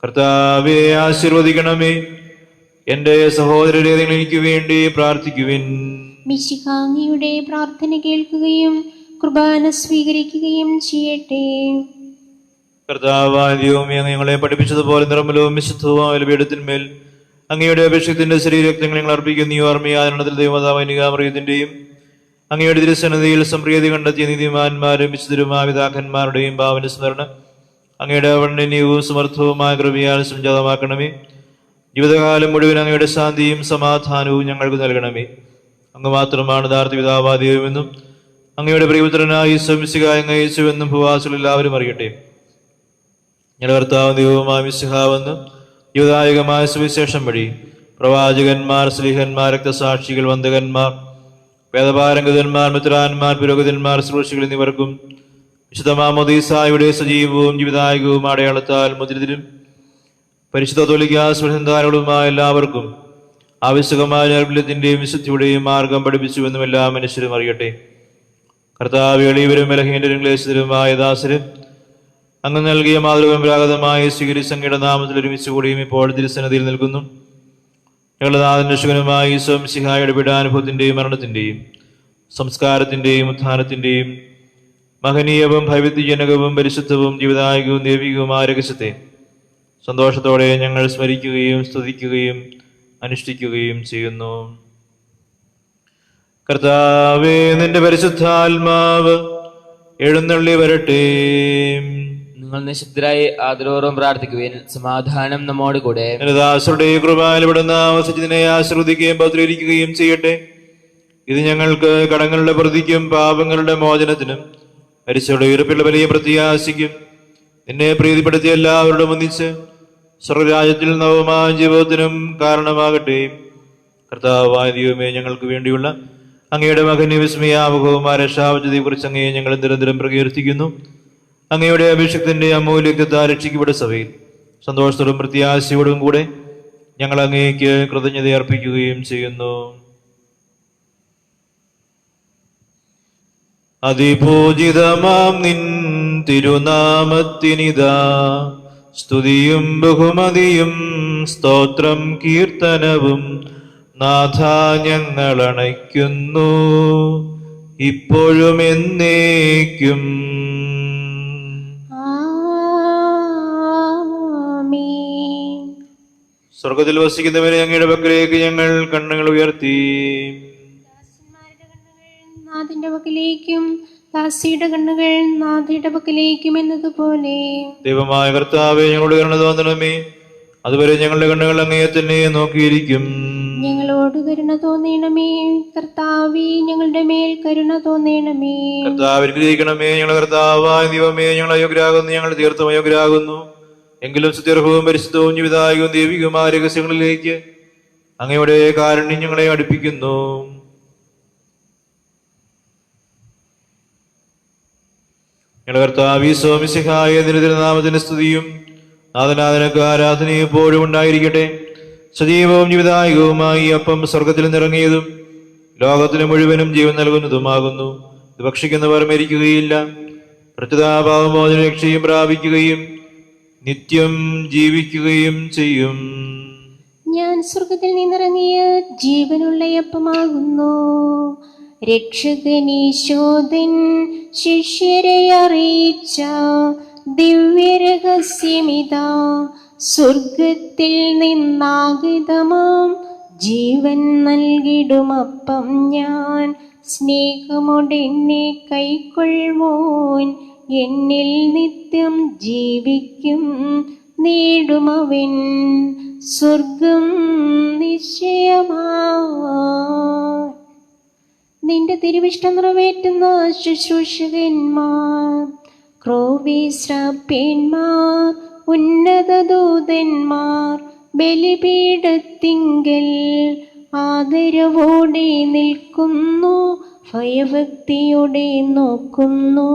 കർത്താവേ, ആശീർവദിക്കണമേ. എന്റെ സഹോദരരെ, നിങ്ങൾ എനിക്ക് വേണ്ടി പ്രാർത്ഥിക്കുവിൻ. മിശിഹാങ്ങിയുടെ പ്രാർത്ഥന കേൾക്കുകയും കുർബാന സ്വീകരിക്കുകയും ചെയ്യട്ടെ. കർത്താവായ ദൈവമേ, അങ്ങ് ഞങ്ങളെ പഠിപ്പിച്ചതുപോലെ നിർമ്മലവും വിശുദ്ധവുമായ പീഠത്തിന്മേൽ അങ്ങയുടെ അഭിഷേകത്തിന്റെ ശരീരരക്തങ്ങൾ ഞങ്ങൾ അർപ്പിക്കുന്ന ഈ ഓർമ്മയാചരണത്തിൽ ദൈവമാതാവിന്റെയും അങ്ങയുടെ തിരുസന്നിധിയിൽ സംപ്രീതി കണ്ടെത്തിയ നീതിമാന്മാരും വിശുദ്ധരുമായ പിതാക്കന്മാരുടെയും ഭാവന സ്മരണം അങ്ങയുടെ വർണ്ണനീയവും സമർത്ഥവുമായ കൃപയാൽ സംജാതമാക്കണമേ. ജീവിതകാലം മുഴുവൻ അങ്ങയുടെ ശാന്തിയും സമാധാനവും ഞങ്ങൾക്ക് നൽകണമേ. അങ്ങ് മാത്രമാണ് യഥാർത്ഥ പിതാവായ ദൈവമെന്നും അങ്ങയുടെ പ്രിയപുത്രനായ ഈശോ മിശിഹായെ അങ്ങ് അയച്ചുവെന്നും ഭൂവാസികൾ എല്ലാവരും അറിയട്ടെ. ഞങ്ങളുടെ കർത്താവ് ദൈവവുമായ മിശിഹാവെന്ന് യുവദായകമായ സുവിശേഷം വഴി പ്രവാചകന്മാർ, സ്ലീഹന്മാർ, രക്തസാക്ഷികൾ, വന്ദകന്മാർ, വേദപാരംഗതന്മാർ, മിത്രാന്മാർ, പുരോഹിതന്മാർ, ശുശ്രൂഷികൾ എന്നിവർക്കും വിശുദ്ധ മാമോദീസായുടെ സജീവവും ജീവിതായകവും അടയാളത്താൽ മുദ്രിതരും പരിശുദ്ധ കത്തോലിക്കാ എല്ലാവർക്കും ആവശ്യകമായ നിർമ്മല്യത്തിന്റെയും വിശുദ്ധിയുടെയും മാർഗം പഠിപ്പിച്ചുവെന്നും എല്ലാ മനുഷ്യരും അറിയട്ടെ. കർത്താവ്, എളിയവരും ബലഹീനരും ക്ലേശിതരുമായ ദാസരും അങ്ങ് നൽകിയ മാതൃപരമ്പരാഗതമായി സ്വീകരിച്ച അങ്ങയുടെ നാമത്തിൽ ഒരുമിച്ച് കൂടിയും ഇപ്പോൾ തിരുസന്നിധിയിൽ നിൽക്കുന്നു. ഞങ്ങളുടെ നാഥൻ രക്ഷകനുമായ ഈശോ മിശിഹായുടെ പീഡാനുഭവത്തിന്റെയും മരണത്തിന്റെയും സംസ്കാരത്തിന്റെയും ഉത്ഥാനത്തിന്റെയും മഹനീയവും ഭയവിദ്യജനകവും പരിശുദ്ധവും ജീവിതായകവും ദൈവികവുമായ രഹസ്യത്തെ സന്തോഷത്തോടെ ഞങ്ങൾ സ്മരിക്കുകയും സ്തുതിക്കുകയും അനുഷ്ഠിക്കുകയും ചെയ്യുന്നു. കർത്താവേ, നിന്റെ പരിശുദ്ധാത്മാവ് എഴുന്നള്ളി വരട്ടെ. നിങ്ങൾ നിശബ്ദരായി ആദരവോറും പ്രാർത്ഥിക്കുവിൻ. സമാധാനം നമ്മോട് കൂടെ. ദാസരുടെ കൃപയിൽ ഇവിടുന്ന് ആവസിച്ചതിനെ ആശ്രവദിക്കുകയും ഭദ്രീകരിക്കുകയും ചെയ്യട്ടെ. ഇത് ഞങ്ങൾക്ക് കടങ്ങളുടെ പ്രതിക്കും പാപങ്ങളുടെ മോചനത്തിനും മരിച്ചവരുടെ ഉയർപ്പുള്ള വലിയ പ്രത്യാശിക്കും നിന്നെ പ്രീതിപ്പെടുത്തിയ എല്ലാവരോടും ഒന്നിച്ച് സ്വർഗരാജ്യത്തിൽ നവമായ ജീവിതത്തിനും കാരണമാകട്ടെ. കർത്താവായ ദൈവമേ, ഞങ്ങൾക്ക് വേണ്ടിയുള്ള അങ്ങയുടെ മകന് വിസ്മയാവഹവുമായ രക്ഷാവചതയെ കുറിച്ച് അങ്ങയെ ഞങ്ങൾ നിരന്തരം പ്രകീർത്തിക്കുന്നു. അങ്ങയുടെ അഭിഷേകത്തിന്റെ അമൂല്യത്താൽ രക്ഷിക്കപ്പെട്ട സഭയിൽ സന്തോഷത്തോടും പ്രത്യാശയോടും കൂടെ ഞങ്ങൾ അങ്ങേക്ക് കൃതജ്ഞത അർപ്പിക്കുകയും ചെയ്യുന്നു. അതിപൂജിതമാം നിൻ തിരുനാമത്തിനിതാ സ്തുതിയും ബഹുമതിയും സ്തോത്രം കീർത്തനവും നാഥ ഞങ്ങൾ അണയ്ക്കുന്നു ഇപ്പോഴും എന്നേക്കും. സ്വർഗത്തിൽ വസിക്കുന്നവരെ അങ്ങയുടെ പക്കലേക്ക് ഞങ്ങൾ കണ്ണുകൾ ഉയർത്തി. നാഥിന്റെ പക്കലേക്കും ദാസിയുടെ കണ്ണുകൾ നാഥയുടെ പക്കലേക്കും എന്നതുപോലെ ദൈവമായ കർത്താവേ, ഞങ്ങളോട് കരുണ തോന്നണമേ. അതുവരെ ഞങ്ങളുടെ കണ്ണുകൾ അങ്ങയെ തന്നെ നോക്കിയിരിക്കും. ഞങ്ങളോട് കരുണ തോന്നണമേ. കർത്താവേ, ഞങ്ങളുടെ മേൽ കരുണ തോന്നണമേ. കർത്താവ് അനുഗ്രഹിക്കണമേ. ഞങ്ങളുടെ കർത്താവായ ദൈവമേ, ഞങ്ങൾ അയോഗ്യരാകുന്നു, ഞങ്ങൾ തീർത്തും അയോഗ്യരാകുന്നു. എങ്കിലും സുത്യർഹവും പരിശുദ്ധവും ജീവിതായകവും ദൈവികവുമായ രഹസ്യങ്ങളിലേക്ക് അങ്ങയുടെ കാരുണ്യം ഞങ്ങളെ അടുപ്പിക്കുന്നു. ഞങ്ങളുടെ കർത്താവ് ഈശോ മിശിഹായ തിരുനാമത്തിന്റെ സ്തുതിയും നാഥനാഥനക്ക് ആരാധനയും എപ്പോഴും ഉണ്ടായിരിക്കട്ടെ. സജീവവും ജീവിതായകവുമായി അപ്പം സ്വർഗത്തിൽ നിറങ്ങിയതും ലോകത്തിന് മുഴുവനും ജീവൻ നൽകുന്നതുമാകുന്നു. ഇത് ഭക്ഷിക്കുന്നവർ മരിക്കുകയില്ല, പ്രത്യുതാപാവമോചന രക്ഷയും പ്രാപിക്കുകയും നിത്യം ജീവിക്കുകയും ചെയ്യും. ഞാൻ സ്വർഗത്തിൽ നിന്നിറങ്ങിയ ജീവനുള്ള അപ്പമാകുന്നു. രക്ഷകനീശോദൻ ശിഷ്യരെ അറിയിച്ച ദിവ്യരഹസ്യമിതാ സ്വർഗത്തിൽ നിന്നാഗതമാം ജീവൻ നൽകിടുമപ്പം ഞാൻ, സ്നേഹമോടെന്നെ കൈക്കൊള്ളുവോൻ എന്നിൽ നിത്യം ജീവിക്കും, നേടുമവൻ സ്വർഗം നിശ്ചയമാ. നിന്റെ തിരുവിഷ്ടം നിറവേറ്റുന്ന ശുശ്രൂഷകന്മാർ, ക്രോവീശ്രാപ്യന്മാർ, ഉന്നത ദൂതന്മാർ ബലിപീഠത്തിങ്കൽ ആദരവോടെ നിൽക്കുന്നു, ഭയഭക്തിയോടെ നോക്കുന്നു.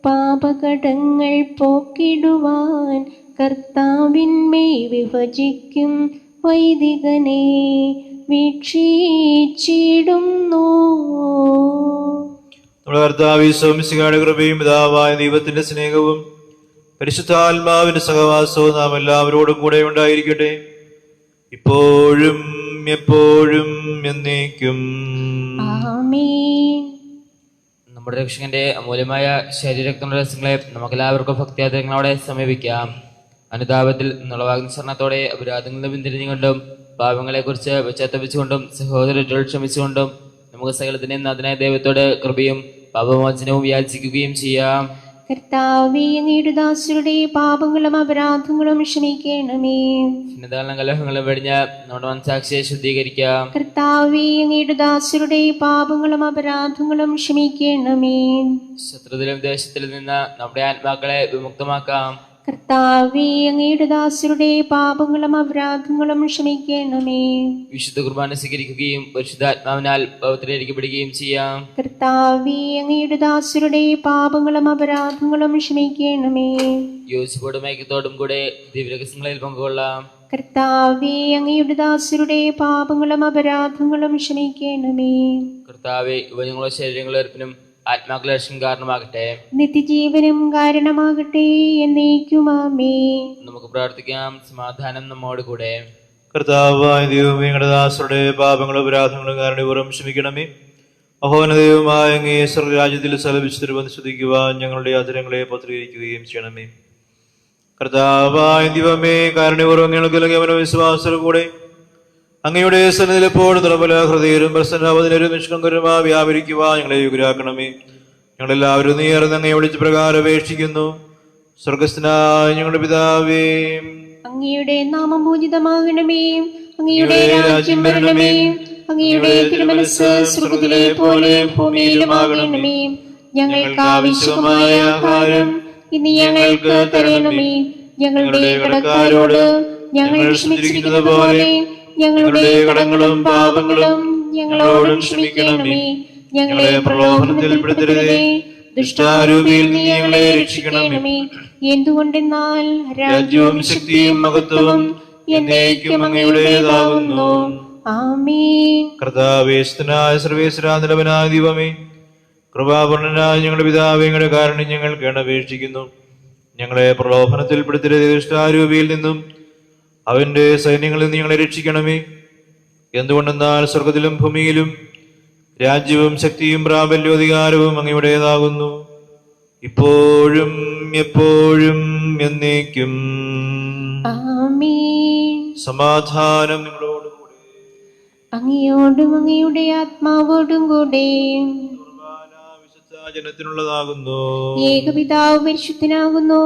പാപകടങ്ങൾ പോക്കിടുവാൻ കർത്താവിന്മേൽ വിഭജിക്കും വൈദികനെ വീക്ഷിച്ചിടുന്നു. നമ്മുടെ കർത്താവ് ഈശോമിശിഹായുടെ കൃപയും പിതാവായ ദൈവത്തിന്റെ സ്നേഹവും പരിശുദ്ധാത്മാവിന്റെ സഹവാസവും നാം എല്ലാവരോടും കൂടെ ഉണ്ടായിരിക്കട്ടെ, ഇപ്പോഴും എപ്പോഴും എന്നേക്കും. ആമേൻ. നമ്മുടെ രക്ഷകന്റെ അമൂല്യമായ ശരീരരക്തങ്ങളുടെ രഹസ്യങ്ങളെ നമുക്കെല്ലാവർക്കും ഭക്തിയാദരങ്ങളോടെ സമീപിക്കാം. അനുതാപത്തിൽ നിന്നുളവാകുന്ന ശരണത്തോടെ അപരാധങ്ങളിൽ നിന്ന് പിന്തിരിഞ്ഞുകൊണ്ടും പാപങ്ങളെക്കുറിച്ച് പശ്ചാത്തപിച്ചുകൊണ്ടും സഹോദരരോട് ക്ഷമിച്ചുകൊണ്ടും നമുക്ക് സകലത്തിനെയും നാഥനായ ദൈവത്തോട് കൃപയും പാപമോചനവും യാചിക്കുകയും ചെയ്യാം. കർത്താവേ, അങ്ങയുടെ ദാസരുടെ പാപങ്ങളും അപരാധങ്ങളും ക്ഷമിക്കണമേ. ഭിന്നതാളും കലഹങ്ങളും വെടിഞ്ഞ് നമ്മുടെ മനസാക്ഷിയെ ശുദ്ധീകരിക്കാം. കർത്താവേ, അങ്ങയുടെ ദാസരുടെ പാപങ്ങളും അപരാധങ്ങളും ക്ഷമിക്കണമേ. ശത്രുതയിലും ദേശത്തിലും നിന്ന് നമ്മുടെ ആത്മാക്കളെ വിമുക്തമാക്കാം. കർത്താവേ, അങ്ങയുടെ ദാസരുടെ പാപങ്ങളും അപരാധങ്ങളും ക്ഷമിക്കണമേ. വിശുദ്ധ കുർബാന സ്വീകരിക്കുകയും പരിശുദ്ധാത്മാവിനാൽ പവിത്രീകരിക്കപ്പെടുകയും ചെയ്യാം. കർത്താവേ, അങ്ങയുടെ ദാസരുടെ പാപങ്ങളും അപരാധങ്ങളും ക്ഷമിക്കണമേ. യോജിപ്പോടും ഐക്യത്തോടും കൂടെ ദിവ്യരഹസ്യങ്ങളിൽ പങ്കുകൊള്ളാം. കർത്താവേ, അങ്ങയുടെ ദാസരുടെ പാപങ്ങളും അപരാധങ്ങളും ക്ഷമിക്കണമേ. കർത്താവെ, ഇവ ഞങ്ങളുടെ ശരീരങ്ങളുടെ ഉറപ്പിനും ആത്മാക്കളുടെ രക്ഷയ്ക്കും കാരണമാകട്ടെ, നിത്യജീവനും കാരണമാകട്ടെ എന്നേക്കും. ആമേൻ. നമുക്ക് പ്രാർത്ഥിക്കാം. സമാധാനം നമ്മോട് കൂടെ. കർത്താവായ ദൈവമേ, ഞങ്ങളുടെ ദാസരുടെ പാപങ്ങളും അപരാധങ്ങളും കാരണപൂർവ്വം ക്ഷമിക്കണമേ. അഹോന ദൈവമായ അങ്ങേ സ്വർഗ്ഗരാജ്യത്തിൽ സകലവിശുദ്ധരെ സ്തുതിക്കുവാൻ ഞങ്ങളുടെ ആചരങ്ങളെ പത്രീകരിക്കുകയും ചെയ്യണമേ. കർത്താവായ ദൈവമേ, കാരണപൂർവ്വം ഞങ്ങൾക്ക് നൽകിയ വിശ്വാസത്തോടു കൂടെ അങ്ങയുടെ സന്നിധിയിൽ എപ്പോഴും നിർമ്മല ഹൃദയരും പ്രസന്നവതിനരും നിഷ്കങ്കരുമാ വ്യാപരിക്കുവാൻ ഞങ്ങളെ യോഗ്യരാക്കണമേ. ഞങ്ങളെല്ലാവരും നീയർന്ന് അങ്ങയെ വിളിച്ച് പ്രകാരം അപേക്ഷിക്കുന്നു. സ്വർഗസ്ഥനായ ഞങ്ങളുടെ പിതാവേ, അങ്ങയുടെ നാമം പൂജിതമാകണമേ. അങ്ങയുടെ രാജ്യം വരണമേ. അങ്ങയുടെ തിരുമനസ്സ് സ്വർഗ്ഗത്തിലെ പോലെ ഭൂമിയിലുമാകണമേ. ഞങ്ങൾക്ക് ആവശ്യമായ ആഹാരം ഇന്ന് ഞങ്ങൾക്ക് തരണമേ. ഞങ്ങളുടെ കടക്കാരോട് ഞങ്ങൾ ക്ഷമിച്ചിരിക്കുന്നത് പോലെ ഞങ്ങളുടെ കടങ്ങളും പാപങ്ങളും ഞങ്ങളോടും ക്ഷമിക്കണമേ. ഞങ്ങളെ പ്രലോഭനത്തിൽ പെടുത്തരുതേ, ദുഷ്ടാരൂപിയിൽ നീ ഞങ്ങളെ രക്ഷിക്കണമേ. എന്തുകൊണ്ടെന്നാൽ രാജ്യവും ശക്തിയും മഹത്വവും എന്നേക്കും അങ്ങയുടേതാകുന്നു. ആമേൻ. കർത്താവേശനായ സർവേശ്വരാ നിലവനായ ദൈവമേ, കൃപാപൂർണനായ ഞങ്ങളുടെ പിതാവേ, ഞങ്ങളുടെ കാരുണ്യം ഞങ്ങൾ കേണപേക്ഷിക്കുന്നു. ഞങ്ങളെ പ്രലോഭനത്തിൽ പെടുത്തരുതേ, ദുഷ്ടാരൂപിയിൽ നിന്നും അവന്റെ സൈന്യങ്ങളിൽ നിന്ന് ഞങ്ങളെ രക്ഷിക്കണമേ. എന്തുകൊണ്ടെന്നാൽ സ്വർഗത്തിലും ഭൂമിയിലും രാജ്യവും ശക്തിയും പ്രാബല്യോധികാരവും അങ്ങയുടേതാകുന്നു, ഇപ്പോഴും എപ്പോഴും എന്നേക്കും. ആമേൻ. സമാധാനം നിങ്ങളോടുകൂടെ. അങ്ങയോടും അങ്ങയുടെ ആത്മാവോടും കൂടെ. ജനത്തിനുള്ളതാകുന്നു. ഏകപിതാവ് പരിശുദ്ധനാകുന്നു,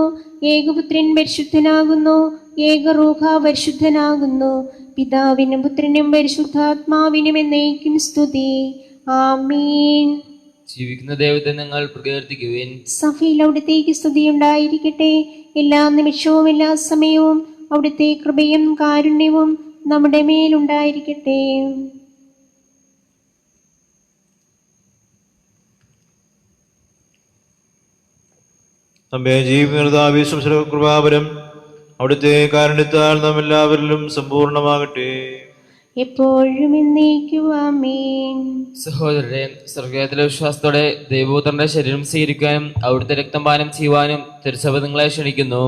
ഏകപുത്രൻ പരിശുദ്ധനാകുന്നു, ഏകറൂഹ പരിശുദ്ധനാകുന്നു. പിതാവിനും പുത്രനും പരിശുദ്ധാത്മാവിനും എന്നേക്കും സ്തുതി. ആമേൻ. ജീവിക്കുന്ന ദൈവത്തെ നിങ്ങൾ പ്രകീർത്തിക്കുവിൻ. സഭയിൽ അവിടുത്തേക്ക് സ്തുതി ഉണ്ടായിരിക്കട്ടെ. എല്ലാ നിമിഷവും എല്ലാ സമയവും അവിടുത്തെ കൃപയും കാരുണ്യവും നമ്മുടെ മേലുണ്ടായിരിക്കട്ടെ. നമ്മെ ജീവിതം കൃപാപരം അവിടുത്തെ കാരുണ്യത്താൽ നാം എല്ലാവരിലും സമ്പൂർണമാകട്ടെ, എപ്പോഴും എന്നേക്കും. ആമേൻ. സഹോദരരെ, സ്വർഗത്തിലെ വിശ്വാസത്തോടെ ദൈവപുത്രന്റെ ശരീരം സ്വീകരിക്കാനും അവിടുത്തെ രക്തം പാനം ചെയ്യുവാനും തിരുസഭ നിങ്ങളെ ക്ഷണിക്കുന്നു.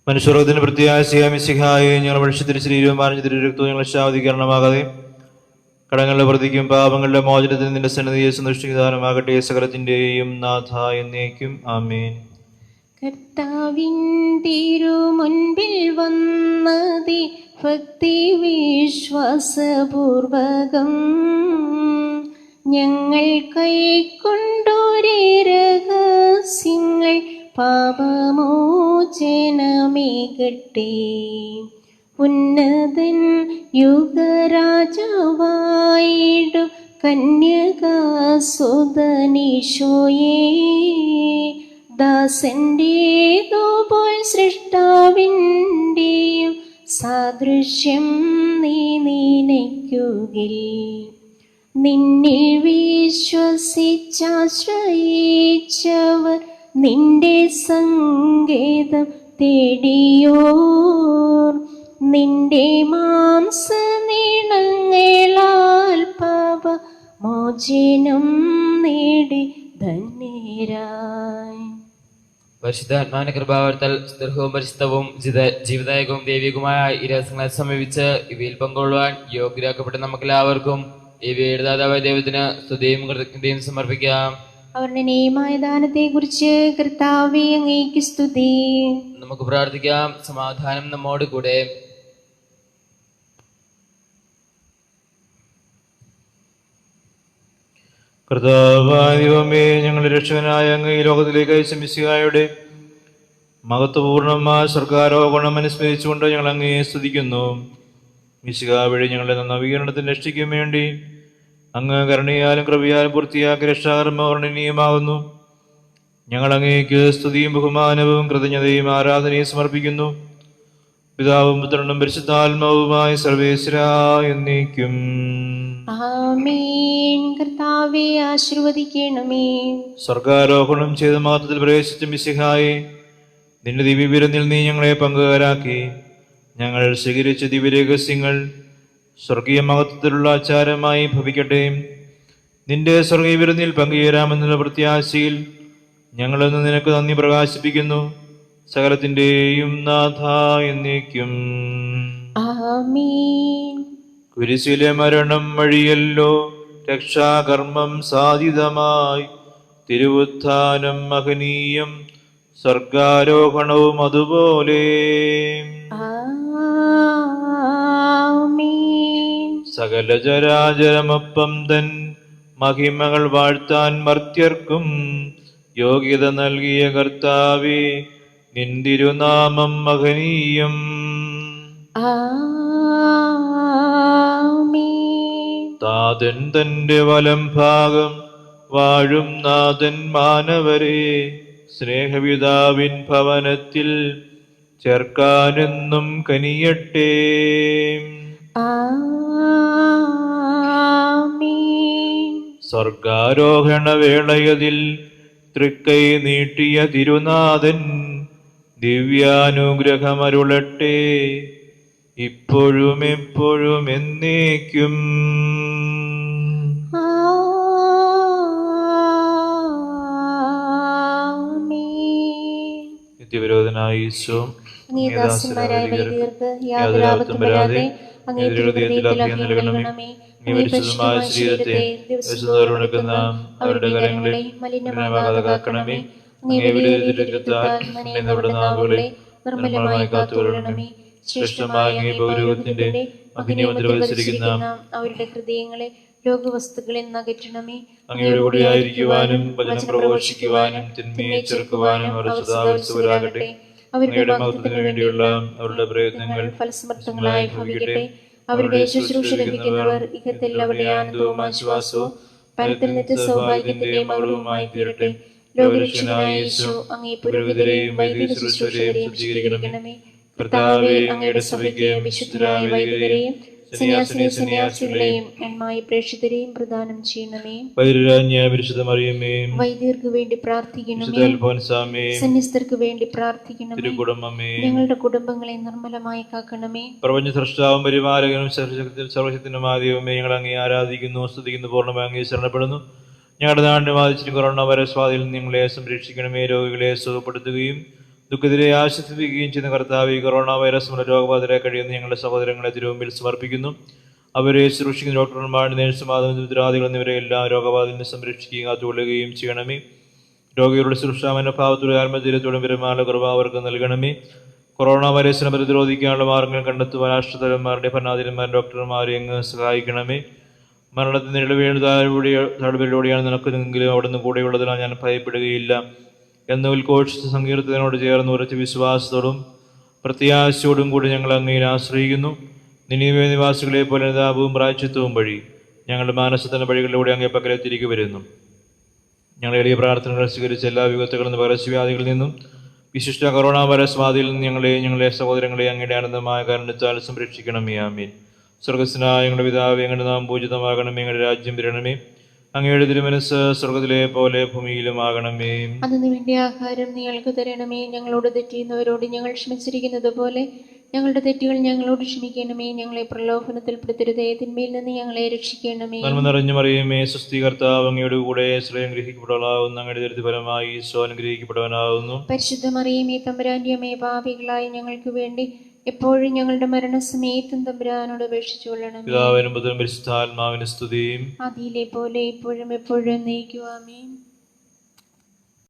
മനുഷ്യർഗത്തിന് പ്രത്യാശയായ മിശിഹായെ ഞങ്ങൾ മനുഷ്യത്തിരി ശരീരവും മാനത്തിരി രക്തവും ഞങ്ങൾ ശാവതീകരണമാകാതെ കടങ്ങളുടെ പ്രതിക്കും പാപങ്ങളുടെ മോചനത്തിന് നിന്റെ സന്നിധിയെ സന്തുഷ്ടിതാനമാകട്ടെ. സകലത്തിന്റെയും നാഥ എന്നേക്കും ആമേൻ. കർത്താവിൻ തിരുമുൻപിൽ വന്നതി ഭക്തി വിശ്വാസപൂർവകം ഞങ്ങൾ കൈക്കൊണ്ടൊരേ രഹസ്യങ്ങൾ പാപമോചനമേകട്ടെ. ഉന്നതൻ യുഗരാജാവായിടു കന്യകാസുതനീശോയേ, ദാസന്റേതുപോൽ സൃഷ്ടാവിൻ്റെയും സാദൃശ്യം നീ നിനയ്ക്കുകിൽ. നിന്നിൽ വിശ്വസിച്ചാശ്രയിച്ചവർ നിന്റെ സങ്കേതം തേടിയോർ നിന്റെ മാംസനീളങ്ങളാൽ പാപ മോചനം നേടി ധന്യരായി. പരിശുദ്ധാത്മാവിന്റെ കൃപാവർത്താൽ സ്തുത്യർഹവും പരിശുദ്ധവും ജീവദായകവും ദൈവികവുമായ ഈ രഹസ്യങ്ങളെ സമീപിച്ച് ഇവയിൽ പങ്കുകൊള്ളുവാൻ യോഗ്യരാക്കപ്പെട്ട നമുക്കെല്ലാവർക്കും ഇവയുടെ ദാതാവായ ദൈവത്തിന് സ്തുതിയും കൃതജ്ഞതയും സമർപ്പിക്കാം. അവരുടെ നിയമമായ ദാനത്തെ കുറിച്ച് കർത്താവേ അങ്ങേക്ക് സ്തുതി. നമുക്ക് പ്രാർത്ഥിക്കാം. സമാധാനം നമ്മോട് കൂടെ. കർത്താവായ ദൈവമേ, ഞങ്ങളുടെ രക്ഷകനായ അങ്ങ് ഈ ലോകത്തിലേക്ക് അയച്ച മിശിഹായുടെ മഹത്വപൂർണമായ സർക്കാരോപണം അനുസ്മരിച്ചുകൊണ്ട് ഞങ്ങൾ അങ്ങയെ സ്തുതിക്കുന്നു. മിശിഹാ വഴി ഞങ്ങളുടെ നവീകരണത്തിന് രക്ഷിക്കും വേണ്ടി അങ്ങ് കരുണയാലും കൃപയാലും പൂർത്തിയാക്കിയ രക്ഷാകർമ്മ വർണ്ണനീയമാകുന്നു. ഞങ്ങൾ അങ്ങേക്ക് സ്തുതിയും ബഹുമാനവും കൃതജ്ഞതയും ആരാധനയും സമർപ്പിക്കുന്നു. പിതാവും പുത്രനും പരിശുദ്ധാത്മാവുമായി സർവേശ്വരാ എന്നേക്കും ആമേൻ. കർത്താവേ ആശീർവദിക്കണമേ. സ്വർഗാരോഹണം ചെയ്ത മഹത്വത്തിൽ പ്രവേശിച്ച മിശിഹായെ, നിന്റെ ദിവ്യവിരുന്നിൽ നീ ഞങ്ങളെ പങ്കുകാരാക്കി. ഞങ്ങൾ സ്വീകരിച്ച ദിവ്യരഹസ്യങ്ങൾ സ്വർഗീയ മഹത്വത്തിലുള്ള ആചാരമായി ഭവിക്കട്ടെ. നിന്റെ സ്വർഗീയ വിരുന്നിൽ പങ്കുചേരാമെന്നുള്ള പ്രത്യാശയിൽ ഞങ്ങളെന്ന് നിനക്ക് നന്ദി പ്രകാശിപ്പിക്കുന്നു. സകലത്തിന്റെയും നാഥ എന്നേക്കും ആമേൻ. കുരിശിലെ മരണം വഴിയല്ലോ രക്ഷാകർമ്മം സാധിതമായി. തിരുവുത്ഥാനം മഹനീയം, സ്വർഗാരോഹണവും അതുപോലെ. ആമേൻ. സകല ചരാചരമൊപ്പം തൻ മഹിമകൾ വാഴ്ത്താൻ മർത്യർക്കും യോഗ്യത നൽകിയ കർത്താവേ, നിന്തിരുനാമം മഹനീയം. ആമേൻ. താതൻ തന്റെ വലം ഭാഗം വാഴും നാഥൻ മാനവരെ സ്നേഹപിതാവിൻ ഭവനത്തിൽ ചേർക്കാനെന്നും കനിയട്ടെ. ആമേൻ. സ്വർഗാരോഹണ വേളയതിൽ തൃക്കൈ നീട്ടിയ തിരുനാഥൻ ദിവ്യാനുഗ്രഹമരുളട്ടെ, ഇപ്പോഴും എപ്പോഴും എന്നേക്കും. നിത്യവിരോധനായ ഈശോ, അങ്ങേ ദാസന്മാരായ വൈദികർക്ക് യാതൊരു ആപത്തും വരാതെ അങ്ങേ തിരുഹൃദയത്തിൽ അഭയം നൽകണമേ. അങ്ങേ പരിശുദ്ധമായ ശരീരത്തെ ദിവസത്തോടുണക്കുന്ന അവരുടെ കരങ്ങളെ മലിനമാകാതെ കാക്കണമേ. അങ്ങേ വിലയേറിയ രക്തത്താൽ നനയുന്നവരുടെ നാവുകളെ നിർമ്മലമായി കാത്തുകൊള്ളണമേ. ശ്രേഷ്ഠമായ അങ്ങേ പൗരോഹിത്യത്തിന്റെ അഭിനയത്തിൽ വസിച്ചിരിക്കുന്ന അവരുടെ ഹൃദയങ്ങളെ രോഗവസ്തുക്കളിൽ നിന്ന് അകറ്റണമേ. അങ്ങയുടെ കൂടെ ആയിരിക്കുവാനും വചനം പ്രഘോഷിക്കുവാനും തിന്മയെ ചെറുക്കുവാനും അവർ സദാവത്സവരാകട്ടെ. അങ്ങയുടെ മഹത്വത്തിനു വേണ്ടിയുള്ള അവരുടെ പ്രയത്നങ്ങൾ ഫലസമർത്ഥങ്ങളായി ഭവിക്കട്ടെ. അവരുടെ ശുശ്രൂഷ ലഭിക്കുന്നവർ ഇഹത്തിൽ അവരുടെ ആനന്ദവും ആശ്വാസവും പരത്തിൽ നിത്യ സൗഭാഗ്യത്തിന്റെയും മകളുമായി തീരട്ടെ. ലോകരക്ഷകനായ യേശു, അങ്ങേ പുരോഹിതരെയും വൈദിക ശുശ്രൂഷകരെയും ശുദ്ധീകരിക്കണമേ. കർത്താവേ, അങ്ങയുടെ സഭയ്ക്ക് വിശുദ്ധരായ വൈദികരെയും സന്യാസിനികളെയും നന്മായ പ്രേക്ഷിതരെയും പ്രദാനം ചെയ്യണമേ. വൈദികർക്ക് വേണ്ടി പ്രാർത്ഥിക്കണമേ. സന്യസ്തർക്ക് വേണ്ടി പ്രാർത്ഥിക്കണമേ. ഞങ്ങളുടെ കുടുംബങ്ങളെ നിർമ്മലമായി കാക്കണമേ. പ്രപഞ്ച സൃഷ്ടാവും പരിപാലകനും സർവശക്തനുമായ ദൈവമേ, ഞങ്ങൾ അങ്ങേ ആരാധിക്കുന്നു, സ്തുതിക്കുന്നു, പൂർണ്ണമായി അങ്ങേ ശരണപ്പെടുന്നു. ഞങ്ങളുടെ നാടിനെ ബാധിച്ചിട്ട് കൊറോണ വൈറസ് ബാധയിൽ നിങ്ങളെ സംരക്ഷിക്കണമേ. രോഗികളെ സുഖപ്പെടുത്തുകയും ദുഃഖത്തിരെ ആശ്വസിപ്പിക്കുകയും ചെയ്യുന്ന കർത്താവ്, ഈ കൊറോണ വൈറസ് മൂലം രോഗബാധിതരെ കഴിയുന്ന ഞങ്ങളുടെ സഹോദരങ്ങളെ തിരുമുമ്പിൽ സമർപ്പിക്കുന്നു. അവരെ ശുശ്രൂഷിക്കുന്ന ഡോക്ടർമാർ, നേഴ്സുമാരും ഉത്തരവാദികൾ എന്നിവരെ എല്ലാം രോഗബാധയിൽ നിന്ന് സംരക്ഷിക്കുകയും കാത്തുകൊള്ളുകയും ചെയ്യണമേ. രോഗികളുടെ സുരക്ഷാ മനോഭാവത്തോടെ ആത്മധൈര്യത്തോടും പെരുമാറുന്ന കൃപ അവർക്ക് നൽകണമേ. കൊറോണ വൈറസിനെ പ്രതിരോധിക്കാനുള്ള മാർഗങ്ങൾ കണ്ടെത്തുവാൻ രാഷ്ട്രതലന്മാരുടെ ഭരണാധിപന്മാരും ഡോക്ടർമാരെ അങ്ങ് സഹായിക്കണമേ. മരണത്തിന് ഇടവേളയിലൂടെയാണ് നടക്കുന്നതെങ്കിലും അവിടുന്ന് കൂടെയുള്ളതിനാൽ ഞാൻ ഭയപ്പെടുകയില്ല എന്ന് ഉദ്ഘോഷിച്ച സങ്കീർത്തനോട് ചേർന്ന് ഉറച്ച വിശ്വാസത്തോടും പ്രത്യാശയോടും കൂടി ഞങ്ങൾ അങ്ങയിൽ ആശ്രയിക്കുന്നു. നിനിവേ നിവാസികളെ പോലെ അനുതാപവും പ്രായശ്ചിത്തവും വഴി ഞങ്ങളുടെ മാനസത്തിന്റെ വഴികളിലൂടെ അങ്ങേ പക്കലെ തിരികെ വരുന്നു. ഞങ്ങൾ എളിയ പ്രാർത്ഥനകൾ സ്വീകരിച്ച എല്ലാ വിപത്തുകളിൽ നിന്ന് പകർച്ചവ്യാധികളിൽ നിന്നും വിശിഷ്ട കൊറോണ വൈറസ് ബാധയിൽ നിന്ന് ഞങ്ങളെ സഹോദരങ്ങളെ അങ്ങയുടെ ആനന്ദമായ കാരണത്താൽ സംരക്ഷിക്കണമേ. ആമീൻ. സ്വർഗസ്നായ ഞങ്ങളുടെ പിതാവേ, അങ്ങയുടെ നാമം പൂജിതമാകണമേ. അങ്ങയുടെ രാജ്യം വരണമേ. അങ്ങയുടെ തിരുമനസ്സ് സ്വർഗത്തിലെ പോലെ ഭൂമിയിലുമാകണമേ. അതിനു വേണ്ടി ആഹാരം ഞങ്ങൾക്ക് തരണമേ. ഞങ്ങളോട് തെറ്റിയുന്നവരോട് ഞങ്ങൾ ക്ഷമിച്ചിരിക്കുന്നത് പോലെ ഞങ്ങളുടെ തെറ്റുകൾ ഞങ്ങളോട് ക്ഷമിക്കണമേ. ഞങ്ങളെ പ്രലോഭനത്തിൽപ്പെടുത്തരുതേ, തിന്മയിൽ നിന്ന് ഞങ്ങളെ രക്ഷിക്കണമേ. നന്മ നിറഞ്ഞു മറിയമേ, സ്വസ്തി, കർത്താവ് അങ്ങയുടെ കൂടെ, സ്ത്രീ അനുഗ്രഹിക്കപ്പെട്ടവളാകുന്നു. അങ്ങയുടെ ദരിദ്ര ഫലമായി ഈശോ അനുഗ്രഹിക്കപ്പെട്ടവനാകുന്നു. പരിശുദ്ധ മറിയമേ, തമ്പുരാന്റെ അമ്മേ, പാപികളായ ഞങ്ങൾക്ക് വേണ്ടി എപ്പോഴും ഞങ്ങളുടെ മരണസമയത്തും തമ്പുരാനോട് അപേക്ഷിച്ചു കൊള്ളണം. പിതാവിനും പുത്രനും പരിശുദ്ധാത്മാവിനും സ്തുതിയും ആദിയിലെ പോലെ ഇപ്പോഴും എപ്പോഴും എന്നേക്കും. ആമേൻ.